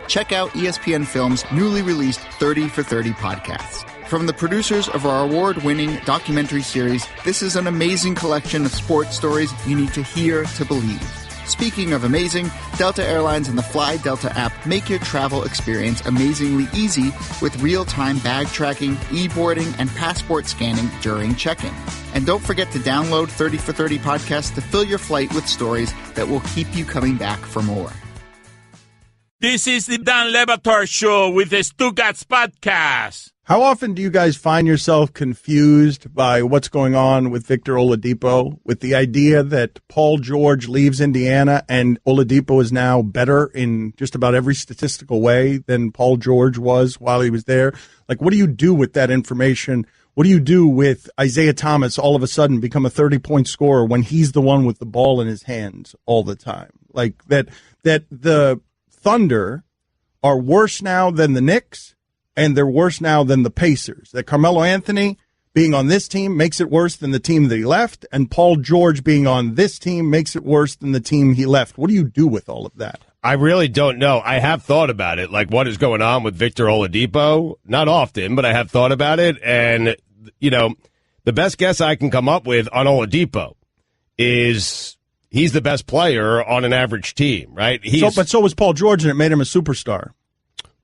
check out ESPN Film's newly released 30 for 30 podcast. From the producers of our award-winning documentary series, this is an amazing collection of sports stories you need to hear to believe. Speaking of amazing, Delta Airlines and the Fly Delta app make your travel experience amazingly easy with real-time bag tracking, e-boarding, and passport scanning during check-in. And don't forget to download 30 for 30 podcast to fill your flight with stories that will keep you coming back for more. This is the Dan Le Batard Show with the Stugotz podcast. How often do you guys find yourself confused by what's going on with Victor Oladipo, with the idea that Paul George leaves Indiana and Oladipo is now better in just about every statistical way than Paul George was while he was there? Like, what do you do with that information? What do you do with Isaiah Thomas all of a sudden become a 30-point scorer when he's the one with the ball in his hands all the time? Like, that the Thunder are worse now than the Knicks, and they're worse now than the Pacers. That Carmelo Anthony being on this team makes it worse than the team that he left, and Paul George being on this team makes it worse than the team he left. What do you do with all of that? I really don't know. I have thought about it, like what is going on with Victor Oladipo. Not often, but I have thought about it. And, you know, the best guess I can come up with on Oladipo is he's the best player on an average team, right? But so was Paul George, and it made him a superstar.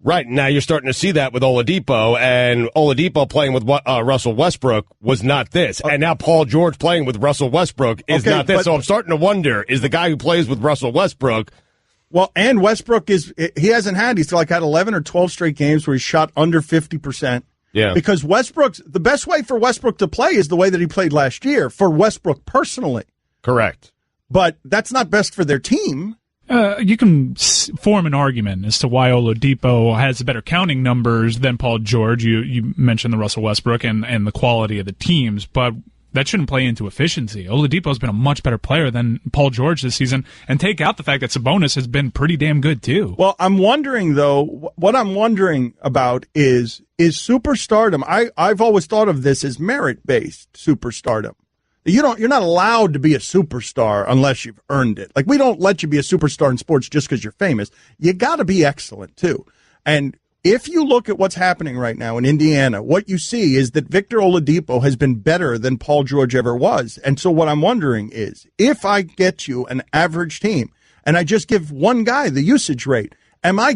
Right, now you're starting to see that with Oladipo, and Oladipo playing with Russell Westbrook was not this. And now Paul George playing with Russell Westbrook is not this. So I'm starting to wonder, is the guy who plays with Russell Westbrook... Well, and Westbrook he's had 11 or 12 straight games where he's shot under 50%. Yeah. Because the best way for Westbrook to play is the way that he played last year, for Westbrook personally. Correct. But that's not best for their team. You can form an argument as to why Oladipo has better counting numbers than Paul George. You mentioned the Russell Westbrook and the quality of the teams, but that shouldn't play into efficiency. Oladipo's been a much better player than Paul George this season, and take out the fact that Sabonis has been pretty damn good too. Well, I'm wondering, though, what I'm wondering about is superstardom. I've always thought of this as merit-based superstardom. You're not allowed to be a superstar unless you've earned it. Like, we don't let you be a superstar in sports just because you're famous. You got to be excellent too. And if you look at what's happening right now in Indiana, what you see is that Victor Oladipo has been better than Paul George ever was. And so what I'm wondering is, if I get you an average team and I just give one guy the usage rate, am I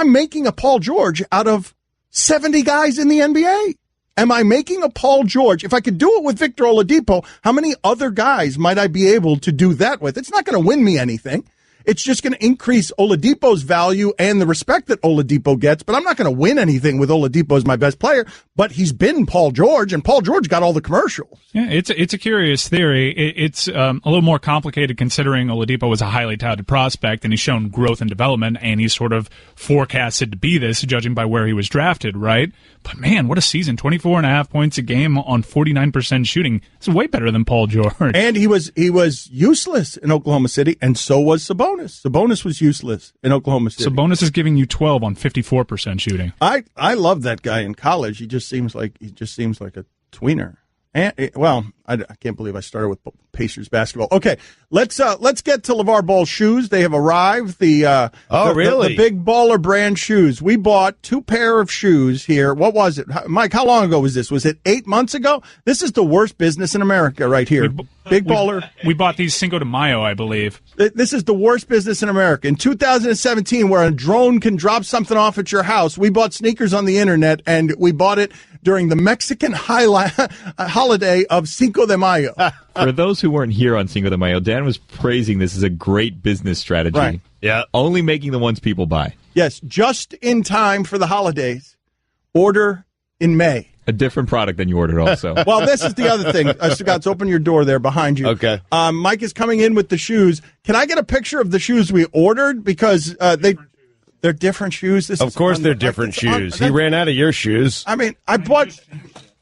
making a Paul George out of 70 guys in the NBA? Am I making a Paul George? If I could do it with Victor Oladipo, how many other guys might I be able to do that with? It's not going to win me anything. It's just going to increase Oladipo's value and the respect that Oladipo gets, but I'm not going to win anything with Oladipo as my best player, but he's been Paul George, and Paul George got all the commercials. Yeah, it's a curious theory. It's a little more complicated considering Oladipo was a highly touted prospect, and he's shown growth and development, and he's sort of forecasted to be this, judging by where he was drafted, right? But man, what a season. 24.5 points a game on 49% shooting. It's way better than Paul George. And he was useless in Oklahoma City, and so was Sabonis. Sabonis was useless in Oklahoma City. Sabonis is giving you 12 on 54% shooting. I love that guy in college. He just seems like a tweener. And I can't believe I started with Pacers basketball. Okay, let's get to Lavar Ball shoes. They have arrived. The big baller brand shoes. We bought 2 pair of shoes here. What was it, Mike? How long ago was this? Was it 8 months ago? This is the worst business in America right here. Big baller. We bought these Cinco de Mayo, I believe. This is the worst business in America. In 2017, where a drone can drop something off at your house, we bought sneakers on the internet, and we bought it during the Mexican holiday of Cinco de Mayo. For those who weren't here on Cinco de Mayo, Dan was praising this as a great business strategy. Right. Yeah. Only making the ones people buy. Yes, just in time for the holidays. Order in May. A different product than you ordered also. Well, this is the other thing. Scott's, open your door there behind you. Okay. Mike is coming in with the shoes. Can I get a picture of the shoes we ordered? Because they're different shoes. Of course they're different shoes. He ran out of your shoes. I mean, I got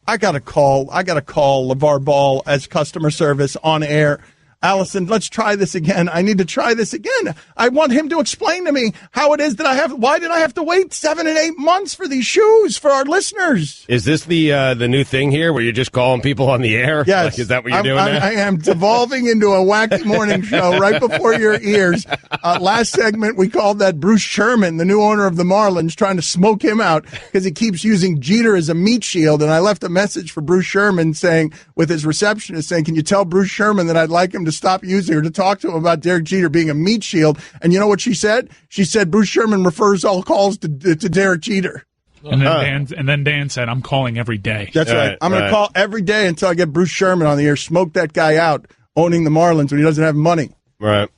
to call Lavar Ball as customer service on air. Allison, let's try this again. I need to try this again. I want him to explain to me how it is that why did I have to wait 7 and 8 months for these shoes for our listeners? Is this the new thing here where you're just calling people on the air? Yes. Like, is that what you're doing now? I am devolving into a wacky morning show right before your ears. Last segment, we called that Bruce Sherman, the new owner of the Marlins, trying to smoke him out because he keeps using Jeter as a meat shield. And I left a message for Bruce Sherman saying, with his receptionist saying, can you tell Bruce Sherman that I'd like him to stop using or to talk to him about Derek Jeter being a meat shield? And you know what she said? She said Bruce Sherman refers all calls to Derek Jeter. And then Dan said, I'm calling every day. That's right. I'm going to call every day until I get Bruce Sherman on the air. Smoke that guy out owning the Marlins when he doesn't have money. Right.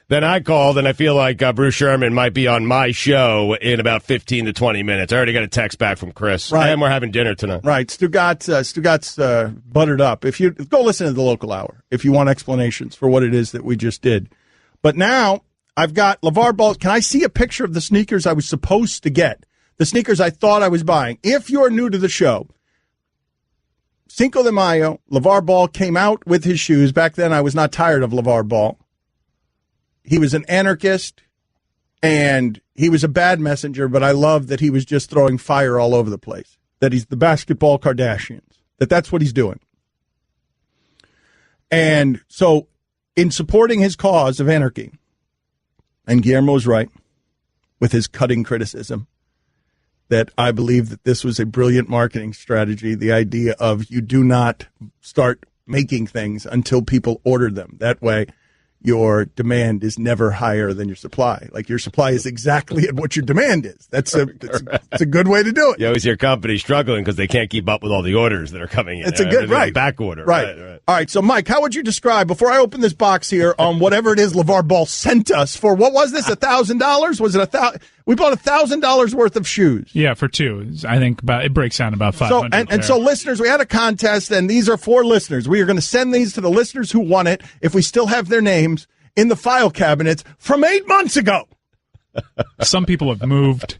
Then I called, and I feel like Bruce Sherman might be on my show in about 15 to 20 minutes. I already got a text back from Chris. Right. And we're having dinner tonight. Right. Stugotz buttered up. If you go listen to the local hour, if you want explanations for what it is that we just did. But now I've got Lavar Ball. Can I see a picture of the sneakers I was supposed to get? The sneakers I thought I was buying. If you're new to the show, Cinco de Mayo, Lavar Ball came out with his shoes. Back then I was not tired of Lavar Ball. He was an anarchist, and he was a bad messenger, but I love that he was just throwing fire all over the place, that he's the basketball Kardashians, that's what he's doing. And so in supporting his cause of anarchy, and Guillermo's right with his cutting criticism, that I believe that this was a brilliant marketing strategy, the idea of you do not start making things until people order them. That way, your demand is never higher than your supply. Like your supply is exactly at what your demand is. It's a good way to do it. You always hear companies struggling because they can't keep up with all the orders that are coming in. It's a good, right. Back order. Right. All right. So, Mike, how would you describe, before I open this box here, whatever it is Lavar Ball sent us for, what was this, $1,000? Was it $1,000? We bought $1,000 worth of shoes. Yeah, for two. I think it breaks down about 500. So listeners, we had a contest, and these are for listeners. We are going to send these to the listeners who won it, if we still have their names in the file cabinets from 8 months ago. Some people have moved.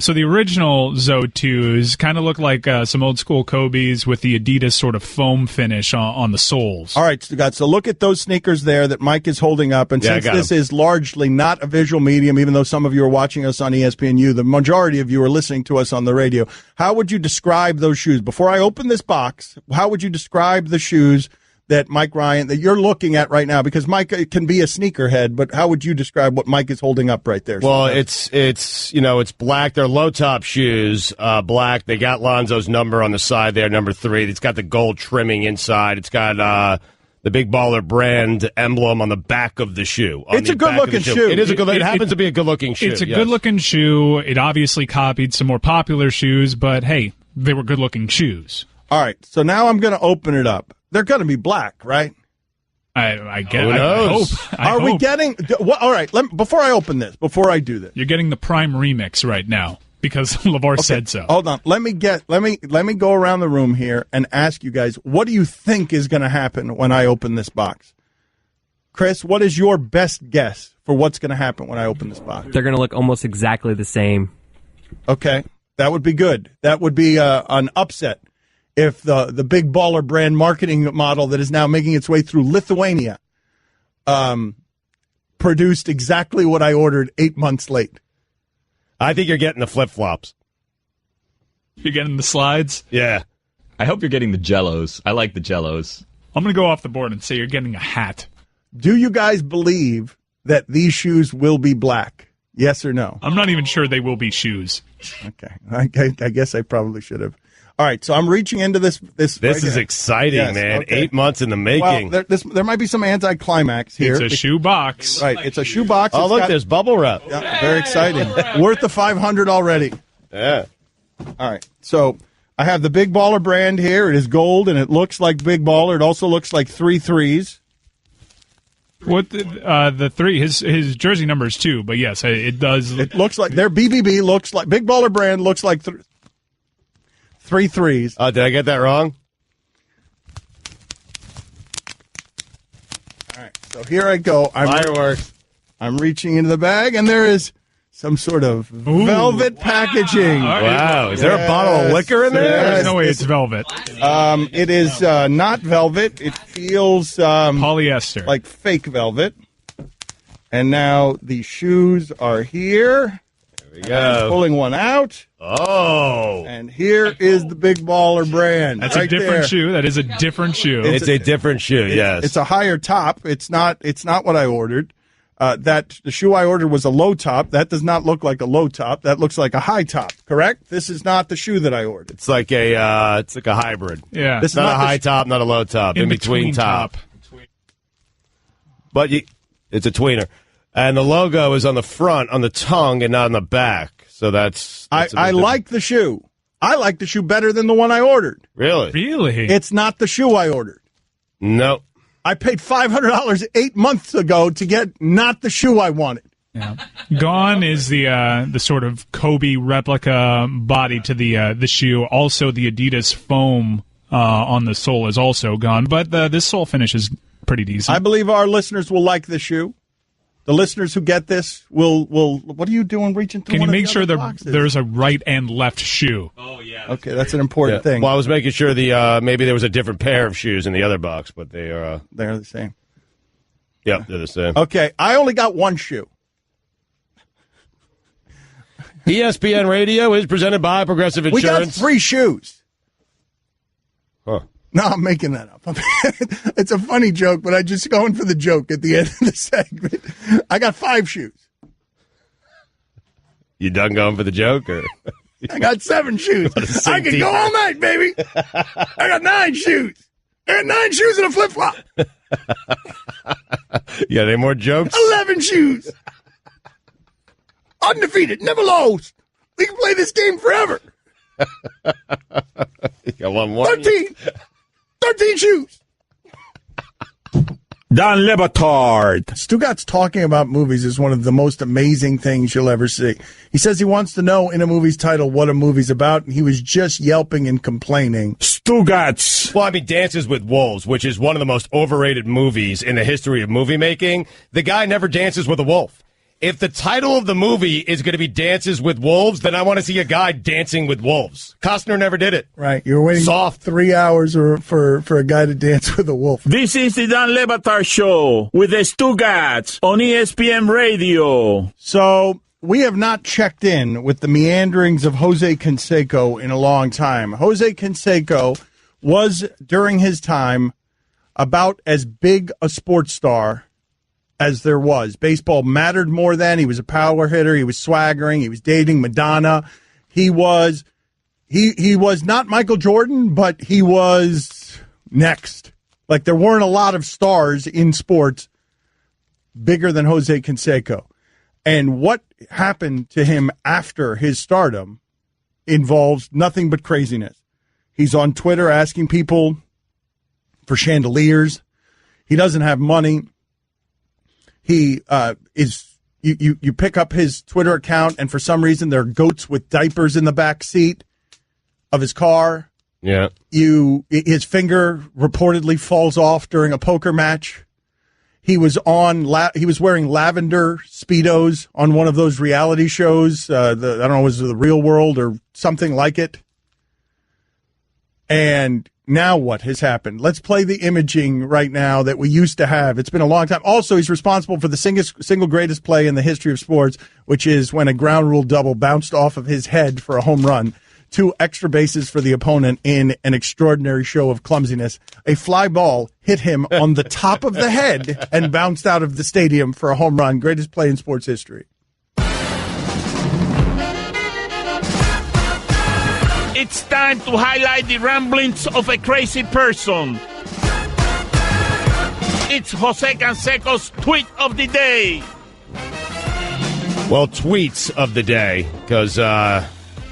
So the original Zo2s kind of look like some old school Kobe's with the Adidas sort of foam finish on the soles. All right, Stugotz, so look at those sneakers there that Mike is holding up. And since this is largely not a visual medium, even though some of you are watching us on ESPNU, the majority of you are listening to us on the radio. How would you describe those shoes? Before I open this box, how would you describe the shoes that Mike Ryan, that you're looking at right now? Because Mike can be a sneakerhead, but how would you describe what Mike is holding up right there? Well, it's black. They're low top shoes, black. They got Lonzo's number on the side there, number 3. It's got the gold trimming inside. It's got the Big Baller brand emblem on the back of the shoe. It's a good looking shoe. It is a good. It happens to be a good looking shoe. It's a good looking shoe. It obviously copied some more popular shoes, but hey, they were good looking shoes. All right, so now I'm going to open it up. They're going to be black, right? I guess. Who knows? I hope. We getting? All right. Before I open this, before I do this, you're getting the prime remix right now because Lavar said so. Hold on. Let me go around the room here and ask you guys, what do you think is going to happen when I open this box? Chris, what is your best guess for what's going to happen when I open this box? They're going to look almost exactly the same. Okay, that would be good. That would be an upset. If the Big Baller brand marketing model that is now making its way through Lithuania produced exactly what I ordered 8 months late. I think you're getting the flip-flops. You're getting the slides? Yeah. I hope you're getting the Jellos. I like the Jellos. I'm going to go off the board and say you're getting a hat. Do you guys believe that these shoes will be black? Yes or no? I'm not even sure they will be shoes. Okay. I guess I probably should have. All right, so I'm reaching into this. This right is here. Exciting, yes, man. Okay. 8 months in the making. Well, there might be some anticlimax here. It's a shoe box. Right, it's a shoe box. Oh, look, there's bubble wrap. Yeah, very exciting. Worth the $500 already. Yeah. All right, so I have the Big Baller brand here. It is gold, and it looks like Big Baller. It also looks like 3 3s. What the 3? His jersey number is 2, but yes, it does. It looks like their BBB looks like Big Baller brand looks like 3 3s. Did I get that wrong? All right, so here I go. Fireworks. I'm reaching into the bag, and there is some sort of velvet packaging. Wow. Is there a bottle of liquor in there? There's no way it's velvet. It is not velvet. It feels Polyester. like fake velvet. And now the shoes are here. There we go. Pulling one out. Oh. And here is the Big Baller brand. That's right a different there. shoe. That is a different shoe. It's a different shoe, yes. It's a higher top. It's not what I ordered. The shoe I ordered was a low top. That does not look like a low top. That looks like a high top. Correct? This is not the shoe that I ordered. It's like a hybrid. Yeah. This is Not a high top, not a low top. In between top. But it's a tweener. And the logo is on the front, on the tongue, and not on the back. So that's I like the shoe. I like the shoe better than the one I ordered. Really? Really? It's not the shoe I ordered. No. I paid $500 8 months ago to get not the shoe I wanted. Yeah. Gone is the sort of Kobe replica body to the shoe. Also, the Adidas foam on the sole is also gone. But this sole finish is pretty decent. I believe our listeners will like the shoe. The listeners who get this will. What are you doing reaching through? Can you one of make the sure other boxes? there's a right and left shoe? Oh, yeah. Okay, that's an important thing. Well, I was making sure maybe there was a different pair of shoes in the other box, but they are. They're the same. Yep, they're the same. Okay, I only got one shoe. ESPN Radio is presented by Progressive We got Insurance. 3 shoes. Huh. No, I'm making that up. It's a funny joke, but I'm just going for the joke at the end of the segment. I got 5 shoes. You done going for the joke, or? I got 7 shoes. I can go all night, baby. I got 9 shoes. I got 9 shoes and a flip-flop. You got any more jokes? 11 shoes. Undefeated, never lost. We can play this game forever. You got one more? 13 shoes. Dan Lebatard. Stugotz talking about movies is one of the most amazing things you'll ever see. He says he wants to know in a movie's title what a movie's about, and he was just yelping and complaining. Stugotz. Well, I mean, Dances with Wolves, which is one of the most overrated movies in the history of movie making. The guy never dances with a wolf. If the title of the movie is going to be Dances with Wolves, then I want to see a guy dancing with wolves. Costner never did it. Right, you were waiting Soft. 3 hours for a guy to dance with a wolf. This is the Dan Lebatard Show with the Stugotz on ESPN Radio. So we have not checked in with the meanderings of Jose Canseco in a long time. Jose Canseco was, during his time, about as big a sports star as there was. Baseball mattered more then. He was a power hitter. He was swaggering. He was dating Madonna. He was not Michael Jordan, but he was next. Like, there weren't a lot of stars in sports bigger than Jose Canseco. And what happened to him after his stardom involves nothing but craziness. He's on Twitter asking people for chandeliers. He doesn't have money. He you pick up his Twitter account, and for some reason there are goats with diapers in the back seat of his car. Yeah. His finger reportedly falls off during a poker match. He was wearing lavender Speedos on one of those reality shows. I don't know, was it The Real World or something like it? And now what has happened? Let's play the imaging right now that we used to have. It's been a long time. Also, he's responsible for the single greatest play in the history of sports, which is when a ground rule double bounced off of his head for a home run. 2 extra bases for the opponent in an extraordinary show of clumsiness. A fly ball hit him on the top of the head and bounced out of the stadium for a home run. Greatest play in sports history. It's time to highlight the ramblings of a crazy person. It's Jose Canseco's tweet of the day. Well, tweets of the day, because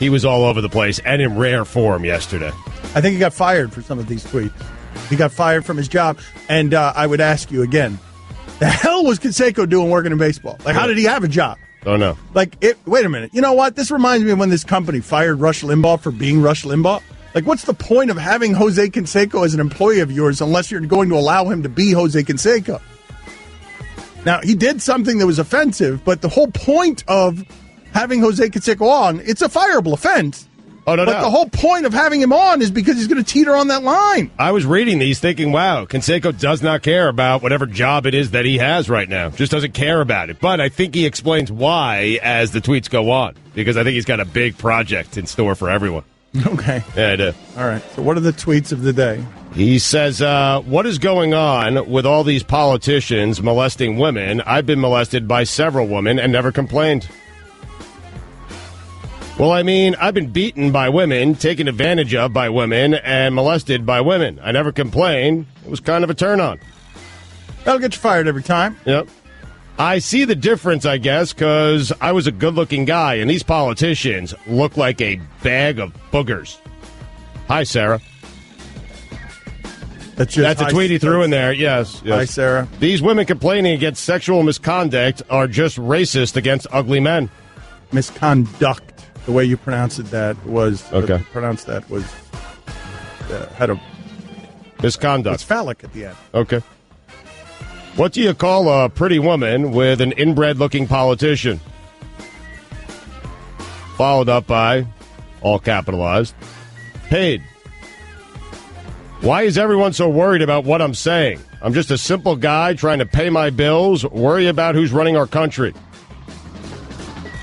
he was all over the place and in rare form yesterday. I think he got fired for some of these tweets. He got fired from his job. And I would ask you again, the hell was Canseco doing working in baseball? Like, how did he have a job? Oh, no. Like, wait a minute. You know what? This reminds me of when this company fired Rush Limbaugh for being Rush Limbaugh. Like, what's the point of having Jose Canseco as an employee of yours unless you're going to allow him to be Jose Canseco? Now, he did something that was offensive, but the whole point of having Jose Canseco on. It's a fireable offense. Oh, no, But the whole point of having him on is because he's going to teeter on that line. I was reading these thinking, wow, Canseco does not care about whatever job it is that he has right now. Just doesn't care about it. But I think he explains why as the tweets go on, because I think he's got a big project in store for everyone. Okay. Yeah, I do. All right. So what are the tweets of the day? He says, what is going on with all these politicians molesting women? I've been molested by several women and never complained. Well, I mean, I've been beaten by women, taken advantage of by women, and molested by women. I never complained. It was kind of a turn-on. That'll get you fired every time. Yep. I see the difference, I guess, because I was a good-looking guy, and these politicians look like a bag of boogers. Hi, Sarah. That's a tweet he threw in there, yes. Hi, Sarah. These women complaining against sexual misconduct are just racist against ugly men. Misconduct. The way you pronounced that was okay. Had a misconduct. It's phallic at the end. Okay. What do you call a pretty woman with an inbred-looking politician? Followed up by, all capitalized, paid. Why is everyone so worried about what I'm saying? I'm just a simple guy trying to pay my bills, worry about who's running our country.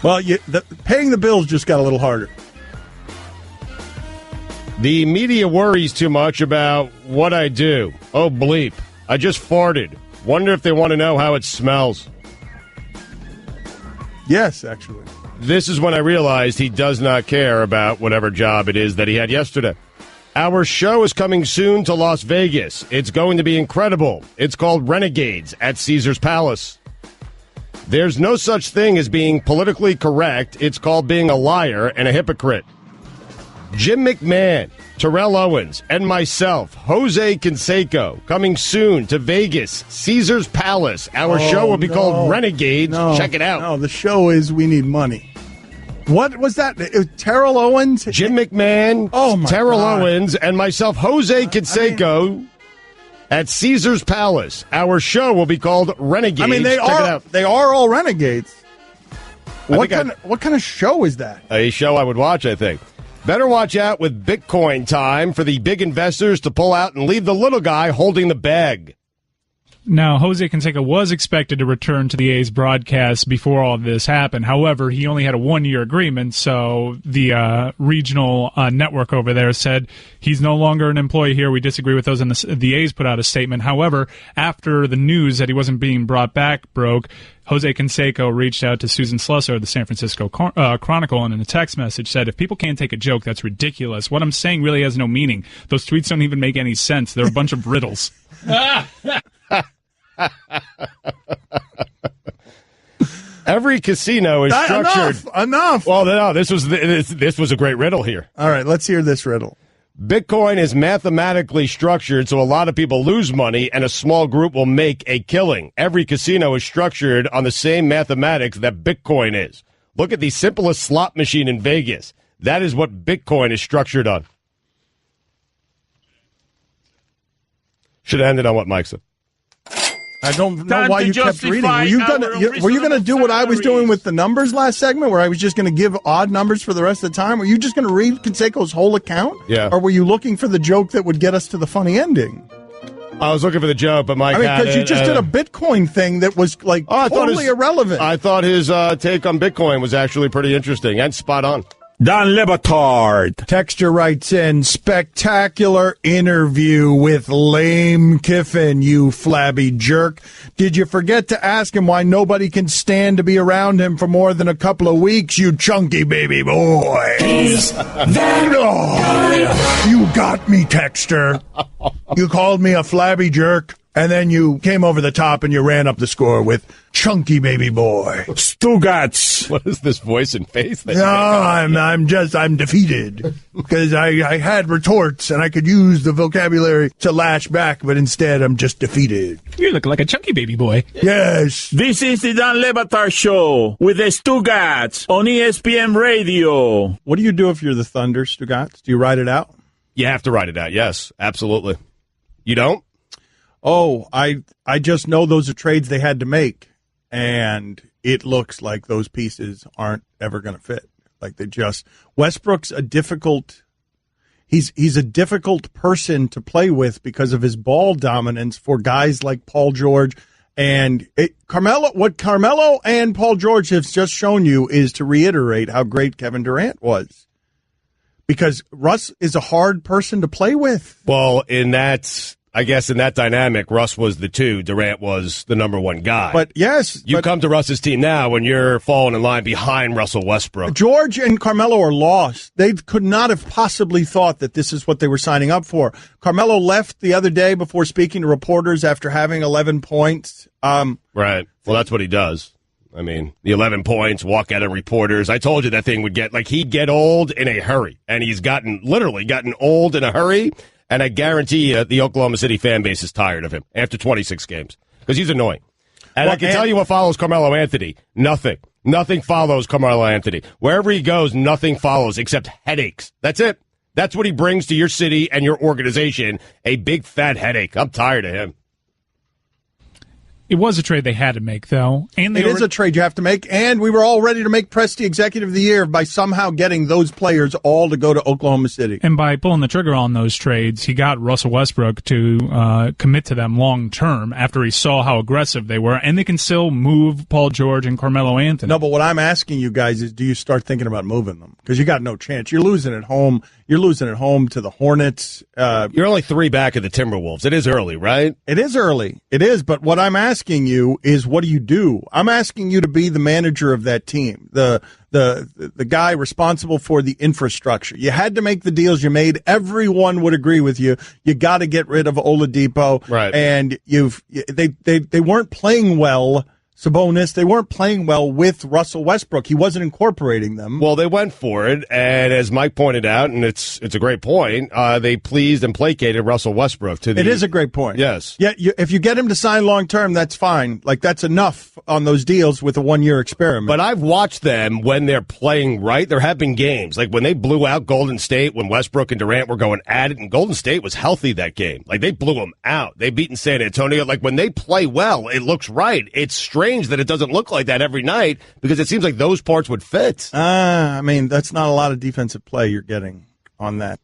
Well, paying the bills just got a little harder. The media worries too much about what I do. Oh, bleep. I just farted. Wonder if they want to know how it smells. Yes, actually. This is when I realized he does not care about whatever job it is that he had yesterday. Our show is coming soon to Las Vegas. It's going to be incredible. It's called Renegades at Caesar's Palace. There's no such thing as being politically correct. It's called being a liar and a hypocrite. Jim McMahon, Terrell Owens, and myself, Jose Canseco, coming soon to Vegas, Caesar's Palace. Our show will be called Renegades. Check it out. No, the show is We Need Money. What was that? It was Terrell Owens? Jim McMahon, Terrell Owens, and myself, Jose Canseco. At Caesar's Palace, our show will be called Renegades. I mean, they are all renegades. What kind of show is that? A show I would watch, I think. Better watch out with Bitcoin time for the big investors to pull out and leave the little guy holding the bag. Now, Jose Canseco was expected to return to the A's broadcast before all of this happened. However, he only had a one-year agreement, so the regional network over there said he's no longer an employee here. We disagree with those, and the A's put out a statement. However, after the news that he wasn't being brought back broke, Jose Canseco reached out to Susan Slusser of the San Francisco Chronicle and in a text message said, if people can't take a joke, that's ridiculous. What I'm saying really has no meaning. Those tweets don't even make any sense. They're a bunch of riddles. Every casino is structured. Enough. Well, no, this was a great riddle here. All right, let's hear this riddle. Bitcoin is mathematically structured so a lot of people lose money and a small group will make a killing. Every casino is structured on the same mathematics that Bitcoin is. Look at the simplest slot machine in Vegas. That is what Bitcoin is structured on. Should have ended on what Mike said. I don't know why you kept reading. Were you going to do what I was doing with the numbers last segment, where I was just going to give odd numbers for the rest of the time? Were you just going to read Canseco's whole account? Yeah. Or were you looking for the joke that would get us to the funny ending? I was looking for the joke, but Mike because you just did a Bitcoin thing that was totally irrelevant. I thought his take on Bitcoin was actually pretty interesting and spot on. Dan Le Batard. Texture writes in, spectacular interview with Lame Kiffin, you flabby jerk. Did you forget to ask him why nobody can stand to be around him for more than a couple of weeks, you chunky baby boy? He's that guy. You got me, Texter. You called me a flabby jerk, and then you came over the top and you ran up the score with chunky baby boy. Stugotz. What is this voice and face? No, I'm defeated because I had retorts and I could use the vocabulary to lash back, but instead I'm just defeated. You look like a chunky baby boy. Yes. This is the Dan Le Batard Show with the Stugotz on ESPN Radio. What do you do if you're the Thunder, Stugotz? Do you write it out? You have to write it out. Yes, absolutely. You don't? Oh, I just know those are trades they had to make. And it looks like those pieces aren't ever going to fit. Like Westbrook's a difficult. He's a difficult person to play with because of his ball dominance for guys like Paul George and Carmelo. What Carmelo and Paul George have just shown you is to reiterate how great Kevin Durant was, because Russ is a hard person to play with. Well, in that dynamic, Russ was the 2, Durant was the number 1 guy. But yes, you come to Russ's team now when you're falling in line behind Russell Westbrook. George and Carmelo are lost. They could not have possibly thought that this is what they were signing up for. Carmelo left the other day before speaking to reporters after having 11 points. Right. Well, that's what he does. I mean, the 11 points, walk out of reporters. I told you that thing would he'd get old in a hurry. And he's literally gotten old in a hurry. And I guarantee you the Oklahoma City fan base is tired of him after 26 games because he's annoying. And I can tell you what follows Carmelo Anthony. Nothing. Nothing follows Carmelo Anthony. Wherever he goes, nothing follows except headaches. That's it. That's what he brings to your city and your organization, a big fat headache. I'm tired of him. It was a trade they had to make, though. And it is a trade you have to make, and we were all ready to make Presti Executive of the Year by somehow getting those players all to go to Oklahoma City. And by pulling the trigger on those trades, he got Russell Westbrook to commit to them long term after he saw how aggressive they were, and they can still move Paul George and Carmelo Anthony. No, but what I'm asking you guys is, do you start thinking about moving them? Because you got no chance. You're losing at home. You're losing at home to the Hornets. You're only 3 back of the Timberwolves. It is early, right? It is early. It is. But what I'm asking you is, what do you do? I'm asking you to be the manager of that team, the guy responsible for the infrastructure. You had to make the deals you made. Everyone would agree with you. You got to get rid of Oladipo. Right. And they weren't playing well. Sabonis, they weren't playing well with Russell Westbrook. He wasn't incorporating them. Well, they went for it, and as Mike pointed out, and it's a great point, they pleased and placated Russell Westbrook to the... It is a great point. Yes. Yeah, if you get him to sign long-term, that's fine. Like, that's enough on those deals with a one-year experiment. But I've watched them when they're playing right. There have been games, like when they blew out Golden State, when Westbrook and Durant were going at it, and Golden State was healthy that game. Like, they blew them out. They beaten San Antonio. Like, when they play well, it looks right. It's strange that it doesn't look like that every night because it seems like those parts would fit. I mean, that's not a lot of defensive play you're getting on that.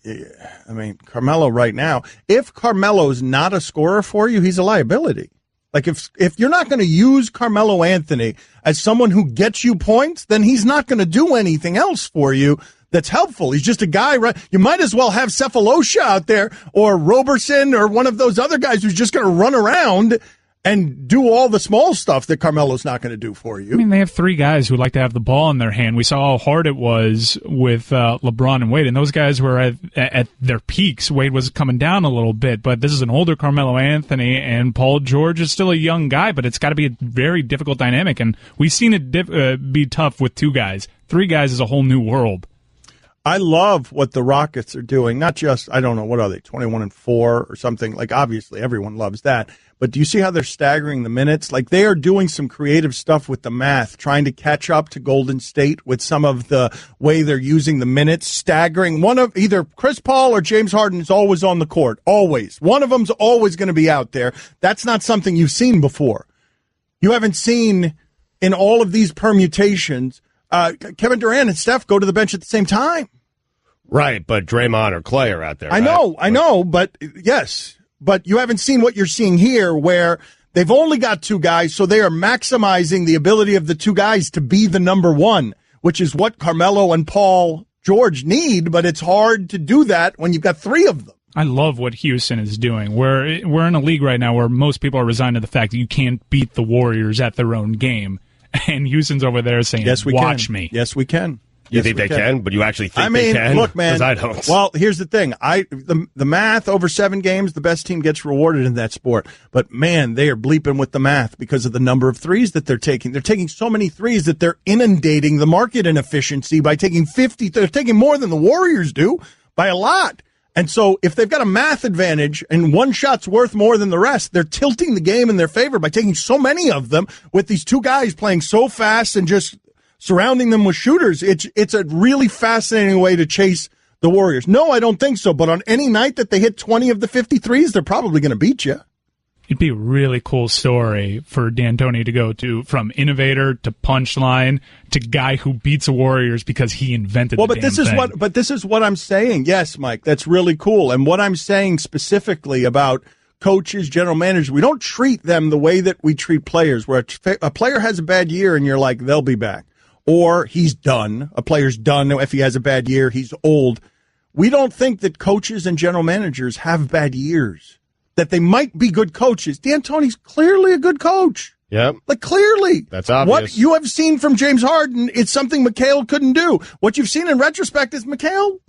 I mean, Carmelo right now, if Carmelo's not a scorer for you, he's a liability. Like, if you're not going to use Carmelo Anthony as someone who gets you points, then he's not going to do anything else for you that's helpful. He's just a guy, right? You might as well have Cephalosha out there or Roberson or one of those other guys who's just going to run around and do all the small stuff that Carmelo's not going to do for you. I mean, they have 3 guys who like to have the ball in their hand. We saw how hard it was with LeBron and Wade, and those guys were at their peaks. Wade was coming down a little bit, but this is an older Carmelo Anthony, and Paul George is still a young guy, but it's got to be a very difficult dynamic, and we've seen it be tough with 2 guys. 3 guys is a whole new world. I love what the Rockets are doing. Not just, I don't know, what are they, 21-4 or something? Like, obviously, everyone loves that. But do you see how they're staggering the minutes? Like, they are doing some creative stuff with the math, trying to catch up to Golden State with some of the way they're using the minutes, staggering. One of either Chris Paul or James Harden is always on the court, always. One of them's always going to be out there. That's not something you've seen before. You haven't seen in all of these permutations Kevin Durant and Steph go to the bench at the same time. Right, but Draymond or Clay are out there. I know, but yes. But you haven't seen what you're seeing here, where they've only got 2 guys, so they are maximizing the ability of the 2 guys to be the number 1, which is what Carmelo and Paul George need, but it's hard to do that when you've got 3 of them. I love what Houston is doing. We're in a league right now where most people are resigned to the fact that you can't beat the Warriors at their own game. And Houston's over there saying, yes, we watch can. me. Yes, we can. You think they can? But you actually think they can? Look, man. 'Cause I don't. Well, here's the thing. The math over 7 games, the best team gets rewarded in that sport. But, man, they are bleeping with the math because of the number of threes that they're taking. They're taking so many threes that they're inundating the market inefficiency by taking 50. They're taking more than the Warriors do by a lot. And so if they've got a math advantage and one shot's worth more than the rest, they're tilting the game in their favor by taking so many of them with these 2 guys playing so fast and just surrounding them with shooters. It's a really fascinating way to chase the Warriors. No, I don't think so. But on any night that they hit 20 of the 53s, they're probably going to beat you. It'd be a really cool story for D'Antoni to go to from innovator to punchline to guy who beats the Warriors because he invented the damn thing. But this is what I'm saying. Yes, Mike, that's really cool. And what I'm saying specifically about coaches, general managers, we don't treat them the way that we treat players, where a player has a bad year and you're like, they'll be back. Or he's done. A player's done. If he has a bad year, he's old. We don't think that coaches and general managers have bad years, that they might be good coaches. D'Antoni's clearly a good coach. Yep. Like, clearly. That's obvious. What you have seen from James Harden, it's something McHale couldn't do. What you've seen in retrospect is McHale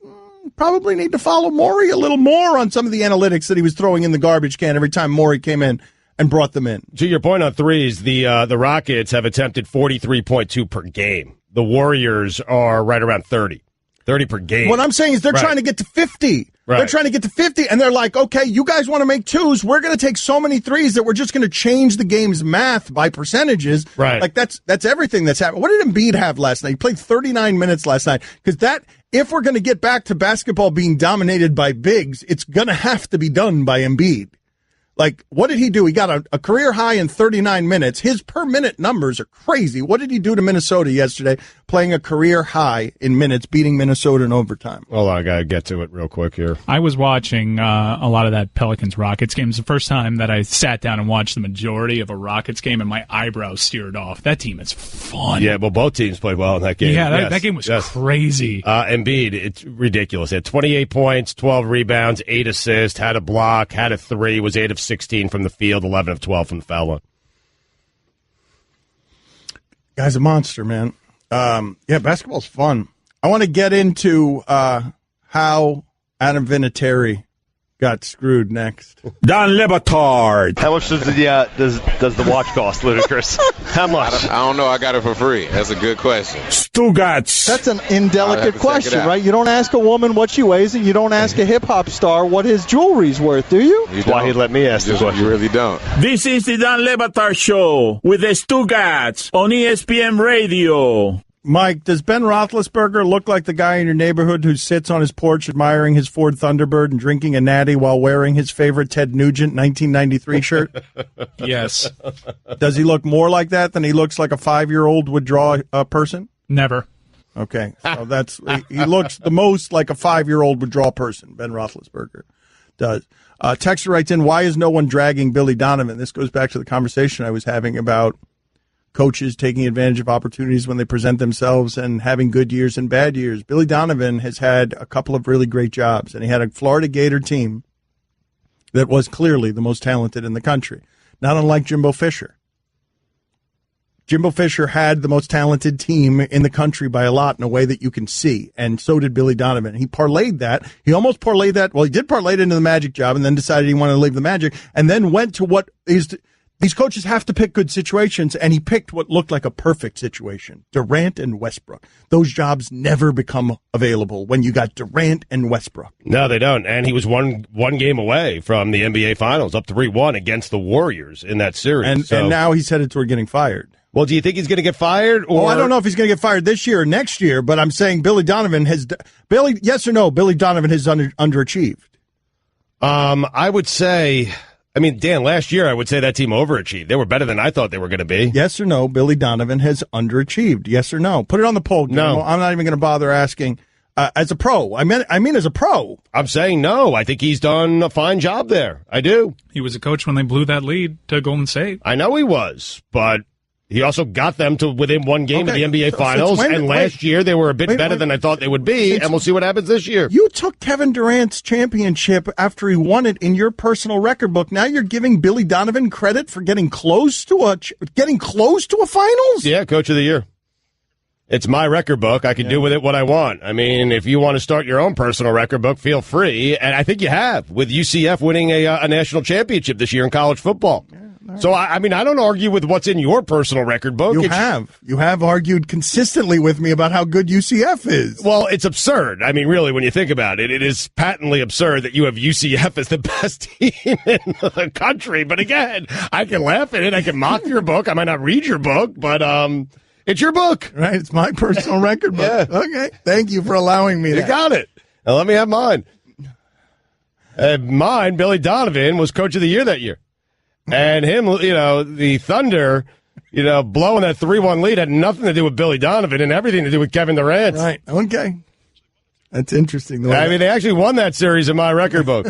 probably need to follow Morey a little more on some of the analytics that he was throwing in the garbage can every time Morey came in and brought them in. To your point on threes, the Rockets have attempted 43.2 per game. The Warriors are right around 30 per game. What I'm saying is they're trying to get to 50. Right. They're trying to get to 50, and they're like, okay, you guys want to make twos. We're going to take so many threes that we're just going to change the game's math by percentages. Right. Like, that's everything that's happened. What did Embiid have last night? He played 39 minutes last night. Because if we're going to get back to basketball being dominated by bigs, it's going to have to be done by Embiid. Like, what did he do? He got a career high in 39 minutes. His per-minute numbers are crazy. What did he do to Minnesota yesterday, playing a career high in minutes, beating Minnesota in overtime? Hold on, I got to get to it real quick here. I was watching a lot of that Pelicans-Rockets game. It's the first time that I sat down and watched the majority of a Rockets game, and my eyebrows steered off. That team is fun. Yeah, well, both teams played well in that game. Yeah, that game was crazy. Embiid, it's ridiculous. He had 28 points, 12 rebounds, 8 assists, had a block, had a 3, was 8 of 16 from the field, 11 of 12 from the foul line. Guy's a monster, man. Basketball's fun. I want to get into how Adam Vinatieri got screwed next. Don Le Batard. How much does the watch cost, Ludacris? How much? I don't know. I got it for free. That's a good question. Stugotz. That's an indelicate question, right? You don't ask a woman what she weighs, and you don't ask a hip-hop star what his jewelry's worth, do you? That's why he let me ask the question. You really don't. This is the Don Le Batard Show with the Stugotz on ESPN Radio. Mike, does Ben Roethlisberger look like the guy in your neighborhood who sits on his porch admiring his Ford Thunderbird and drinking a natty while wearing his favorite Ted Nugent 1993 shirt? Yes. Does he look more like that than he looks like a 5-year-old would draw a person? Never. Okay, so he looks the most like a 5-year-old would draw a person, Ben Roethlisberger does. Texter writes in, why is no one dragging Billy Donovan? This goes back to the conversation I was having about coaches taking advantage of opportunities when they present themselves and having good years and bad years. Billy Donovan has had a couple of really great jobs, and he had a Florida Gator team that was clearly the most talented in the country, not unlike Jimbo Fisher. Jimbo Fisher had the most talented team in the country by a lot in a way that you can see, and so did Billy Donovan. He parlayed that. He almost parlayed that. Well, he did parlay it into the Magic job and then decided he wanted to leave the Magic and then went to what is – these coaches have to pick good situations, and he picked what looked like a perfect situation, Durant and Westbrook. Those jobs never become available when you got Durant and Westbrook. No, they don't. And he was one game away from the NBA Finals, up 3-1 against the Warriors in that series. And now he's headed toward getting fired. Well, do you think he's going to get fired? Or? Well, I don't know if he's going to get fired this year or next year, but I'm saying Billy Donovan has – yes or no, Billy Donovan has underachieved? I would say – I mean, Dan, last year I would say that team overachieved. They were better than I thought they were going to be. Yes or no, Billy Donovan has underachieved. Yes or no? Put it on the poll. No. I'm not even going to bother asking. As a pro. I mean as a pro. I'm saying no. I think he's done a fine job there. I do. He was a coach when they blew that lead to Golden State. I know he was, but he also got them to within one game of the NBA Finals, and last year they were a bit better than I thought they would be, and we'll see what happens this year. You took Kevin Durant's championship after he won it in your personal record book. Now you're giving Billy Donovan credit for getting close to a finals? Yeah, Coach of the Year. It's my record book. I can do with it what I want. I mean, if you want to start your own personal record book, feel free, and I think you have, with UCF winning a national championship this year in college football. Yeah. So, I mean, I don't argue with what's in your personal record book. You have argued consistently with me about how good UCF is. Well, it's absurd. I mean, really, when you think about it, it is patently absurd that you have UCF as the best team in the country. But again, I can laugh at it. I can mock your book. I might not read your book, but it's your book. Right, it's my personal record book. Yeah. Okay, thank you for allowing me that. You got it. Now let me have mine. Mine, Billy Donovan, was Coach of the Year that year. And him, the Thunder, blowing that 3-1 lead had nothing to do with Billy Donovan and everything to do with Kevin Durant. Right. Okay. That's interesting. They actually won that series in my record book.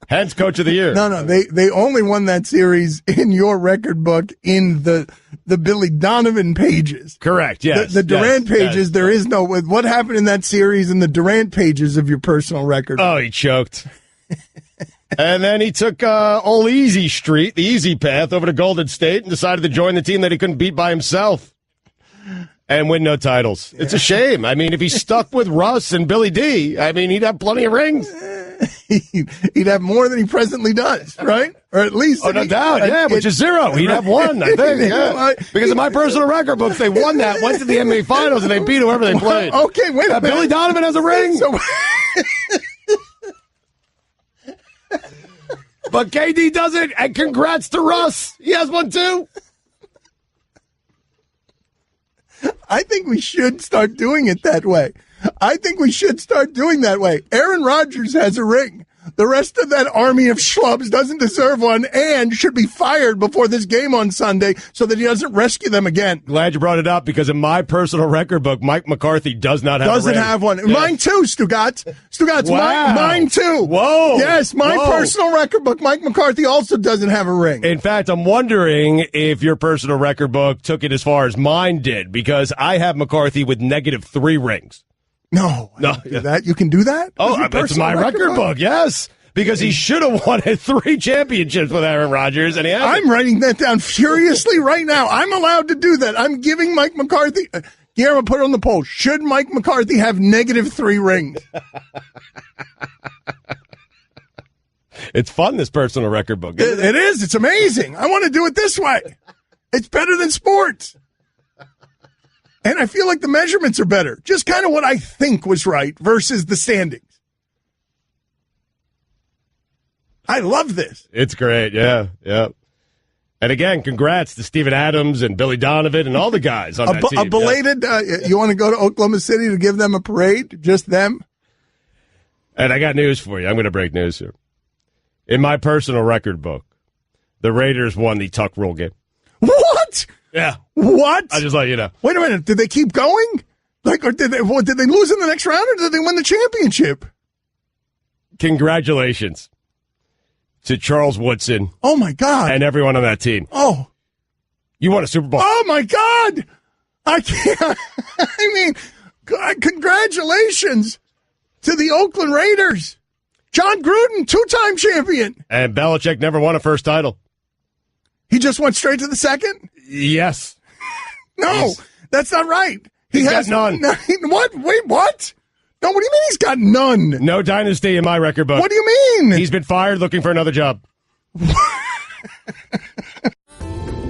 Hence, Coach of the Year. No, they only won that series in your record book in the Billy Donovan pages. Correct, yes. The Durant pages, there is no, what happened in that series in the Durant pages of your personal record? Oh, he choked. And then he took old Easy Street, the easy path, over to Golden State and decided to join the team that he couldn't beat by himself and win no titles. Yeah. It's a shame. I mean, if he stuck with Russ and Billy D, he'd have plenty of rings. He'd have more than he presently does, right? Or at least. Oh, no doubt, which is 0. He'd have 1, I think. Yeah. Because in my personal record books, they won that, went to the NBA Finals, and they beat whoever they played. Okay, wait a minute. Billy Donovan has a ring. So, but KD doesn't, and congrats to Russ. He has one, too. I think we should start doing it that way. Aaron Rodgers has a ring. The rest of that army of schlubs doesn't deserve one and should be fired before this game on Sunday so that he doesn't rescue them again. Glad you brought it up because in my personal record book, Mike McCarthy does not have a ring. Doesn't have one. Yeah. Mine too, Stugotz. Wow. Mine too. Whoa. Yes, my personal record book, Mike McCarthy also doesn't have a ring. In fact, I'm wondering if your personal record book took it as far as mine did because I have McCarthy with -3 rings. No, do that. You can do that? Oh, it's my record book, yes. Because he should have won 3 championships with Aaron Rodgers, and he hasn't. I'm writing that down furiously right now. I'm allowed to do that. I'm giving Mike McCarthy. Guillermo, put it on the poll. Should Mike McCarthy have -3 rings? It's fun, this personal record book. It is. It's amazing. I want to do it this way. It's better than sports. And I feel like the measurements are better. Just kind of what I think was right versus the standings. I love this. It's great, yeah. And again, congrats to Steven Adams and Billy Donovan and all the guys on that team. A belated, you want to go to Oklahoma City to give them a parade? Just them? And I got news for you. I'm going to break news here. In my personal record book, the Raiders won the Tuck Rule game. What? Yeah. What? I just let you know. Wait a minute. Did they keep going? Or did they lose in the next round, or did they win the championship? Congratulations to Charles Woodson. Oh, my God. And everyone on that team. Oh. You won a Super Bowl. Oh, my God. I can't. I mean, congratulations to the Oakland Raiders. John Gruden, 2-time champion. And Belichick never won a first title. He just went straight to the second? Yes. No, that's not right. He's got none. What? Wait, what? No, what do you mean he's got none? No dynasty in my record book. What do you mean? He's been fired looking for another job.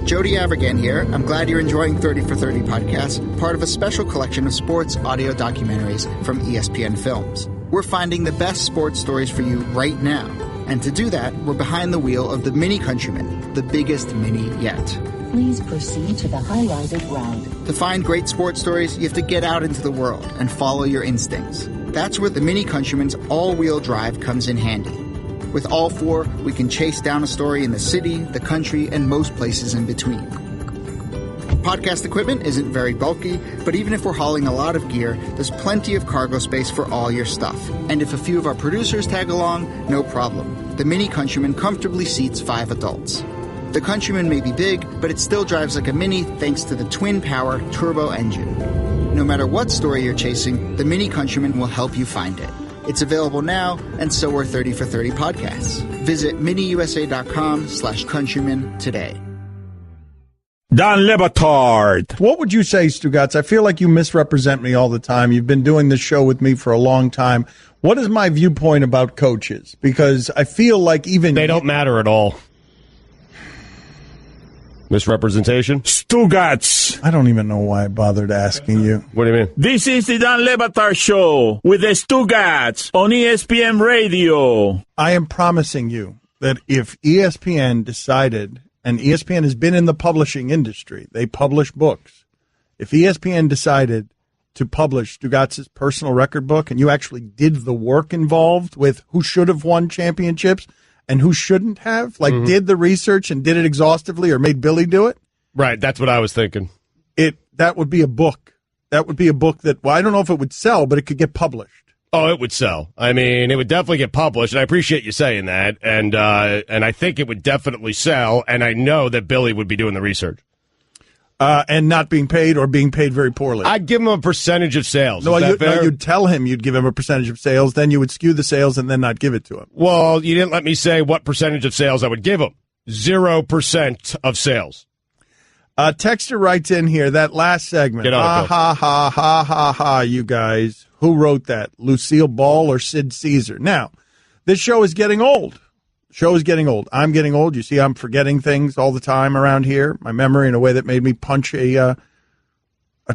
Jody Avirgan here. I'm glad you're enjoying 30 for 30 podcast, part of a special collection of sports audio documentaries from ESPN Films. We're finding the best sports stories for you right now. And to do that, we're behind the wheel of the Mini Countryman, the biggest mini yet. Please proceed to the highlighted route. To find great sports stories, you have to get out into the world and follow your instincts. That's where the Mini Countryman's all-wheel drive comes in handy. With all 4, we can chase down a story in the city, the country, and most places in between. Podcast equipment isn't very bulky, but even if we're hauling a lot of gear, there's plenty of cargo space for all your stuff. And if a few of our producers tag along, no problem. The Mini Countryman comfortably seats 5 adults. The Countryman may be big, but it still drives like a Mini thanks to the twin-power turbo engine. No matter what story you're chasing, the Mini Countryman will help you find it. It's available now, and so are 30 for 30 podcasts. Visit miniusa.com/countryman today. Dan Le Batard. What would you say, Stugotz? I feel like you misrepresent me all the time. You've been doing this show with me for a long time. What is my viewpoint about coaches? Because I feel like even... They don't matter at all. Misrepresentation? Stugotz. I don't even know why I bothered asking you. What do you mean? This is the Dan Le Batard Show with the Stugotz on ESPN Radio. I am promising you that if ESPN decided, and ESPN has been in the publishing industry, they publish books. If ESPN decided to publish Stugotz's personal record book and you actually did the work involved with who should have won championships, and who shouldn't have, like did the research and did it exhaustively or made Billy do it. Right, that's what I was thinking. That would be a book. That would be a book that, well, I don't know if it would sell, but it could get published. Oh, it would sell. I mean, it would definitely get published, and I appreciate you saying that. And I think it would definitely sell, and I know that Billy would be doing the research. And not being paid or being paid very poorly. I'd give him a percentage of sales. No, Is that fair? you'd tell him you'd give him a percentage of sales, then you would skew the sales and then not give it to him. Well, you didn't let me say what percentage of sales I would give him. 0% of sales. Texter writes in here, that last segment. Get on it, ha, ha, ha, ha, ha, you guys. Who wrote that? Lucille Ball or Sid Caesar? Now, this show is getting old. I'm getting old. You see, I'm forgetting things all the time around here. My memory in a way that made me punch a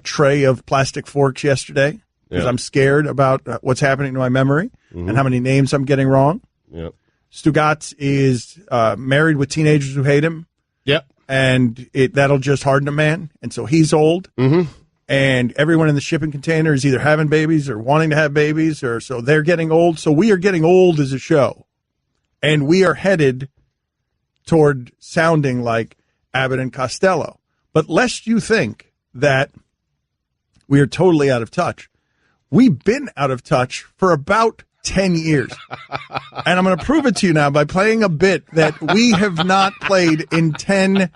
tray of plastic forks yesterday because I'm scared about what's happening to my memory and how many names I'm getting wrong. Yep. Stugotz is married with teenagers who hate him. Yep. And that'll just harden a man. And so he's old. Mm-hmm. And everyone in the shipping container is either having babies or wanting to have babies, or so they're getting old. So we are getting old as a show. And we are headed toward sounding like Abbott and Costello. But lest you think that we are totally out of touch, we've been out of touch for about 10 years. And I'm going to prove it to you now by playing a bit that we have not played in 10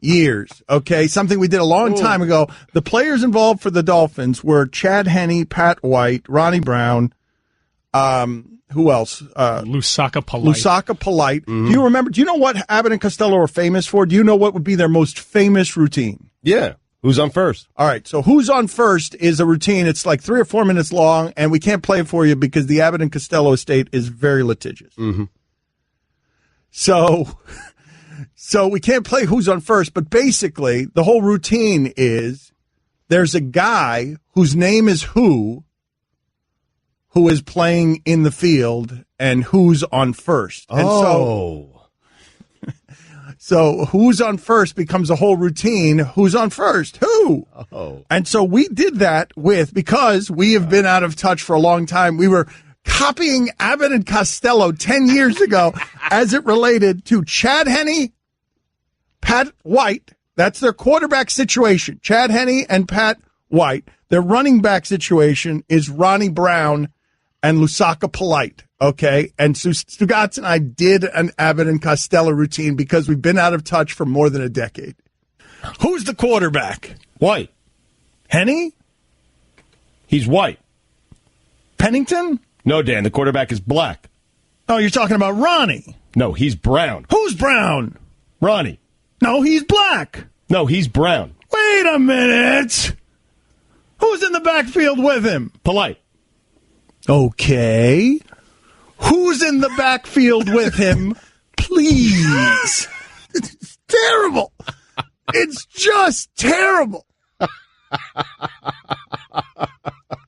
years. Okay, something we did a long time ago. The players involved for the Dolphins were Chad Henne, Pat White, Ronnie Brown, who else? Lusaka Polite. Do you remember? Do you know what Abbott and Costello are famous for? Do you know what would be their most famous routine? Yeah. Who's on first? All right. So who's on first is a routine. It's like 3 or 4 minutes long, and we can't play it for you because the Abbott and Costello estate is very litigious. Mm-hmm. So we can't play who's on first, but basically the whole routine is there's a guy whose name is who is playing in the field and who's on first. And so who's on first becomes a whole routine. Who's on first? Who? Oh. And so we did that because we have been out of touch for a long time. We were copying Abbott and Costello 10 years ago as it related to Chad Henne, Pat White. That's their quarterback situation. Chad Henne and Pat White. Their running back situation is Ronnie Brown and Lusaka Polite, okay? And Stugotz and I did an Abbott and Costello routine because we've been out of touch for more than a decade. Who's the quarterback? White. Henne? He's white. Pennington? No, Dan, the quarterback is black. Oh, you're talking about Ronnie. No, he's brown. Who's brown? Ronnie. No, he's black. No, he's brown. Wait a minute. Who's in the backfield with him? Polite. Okay. Who's in the backfield with him? Please. It's terrible. It's just terrible.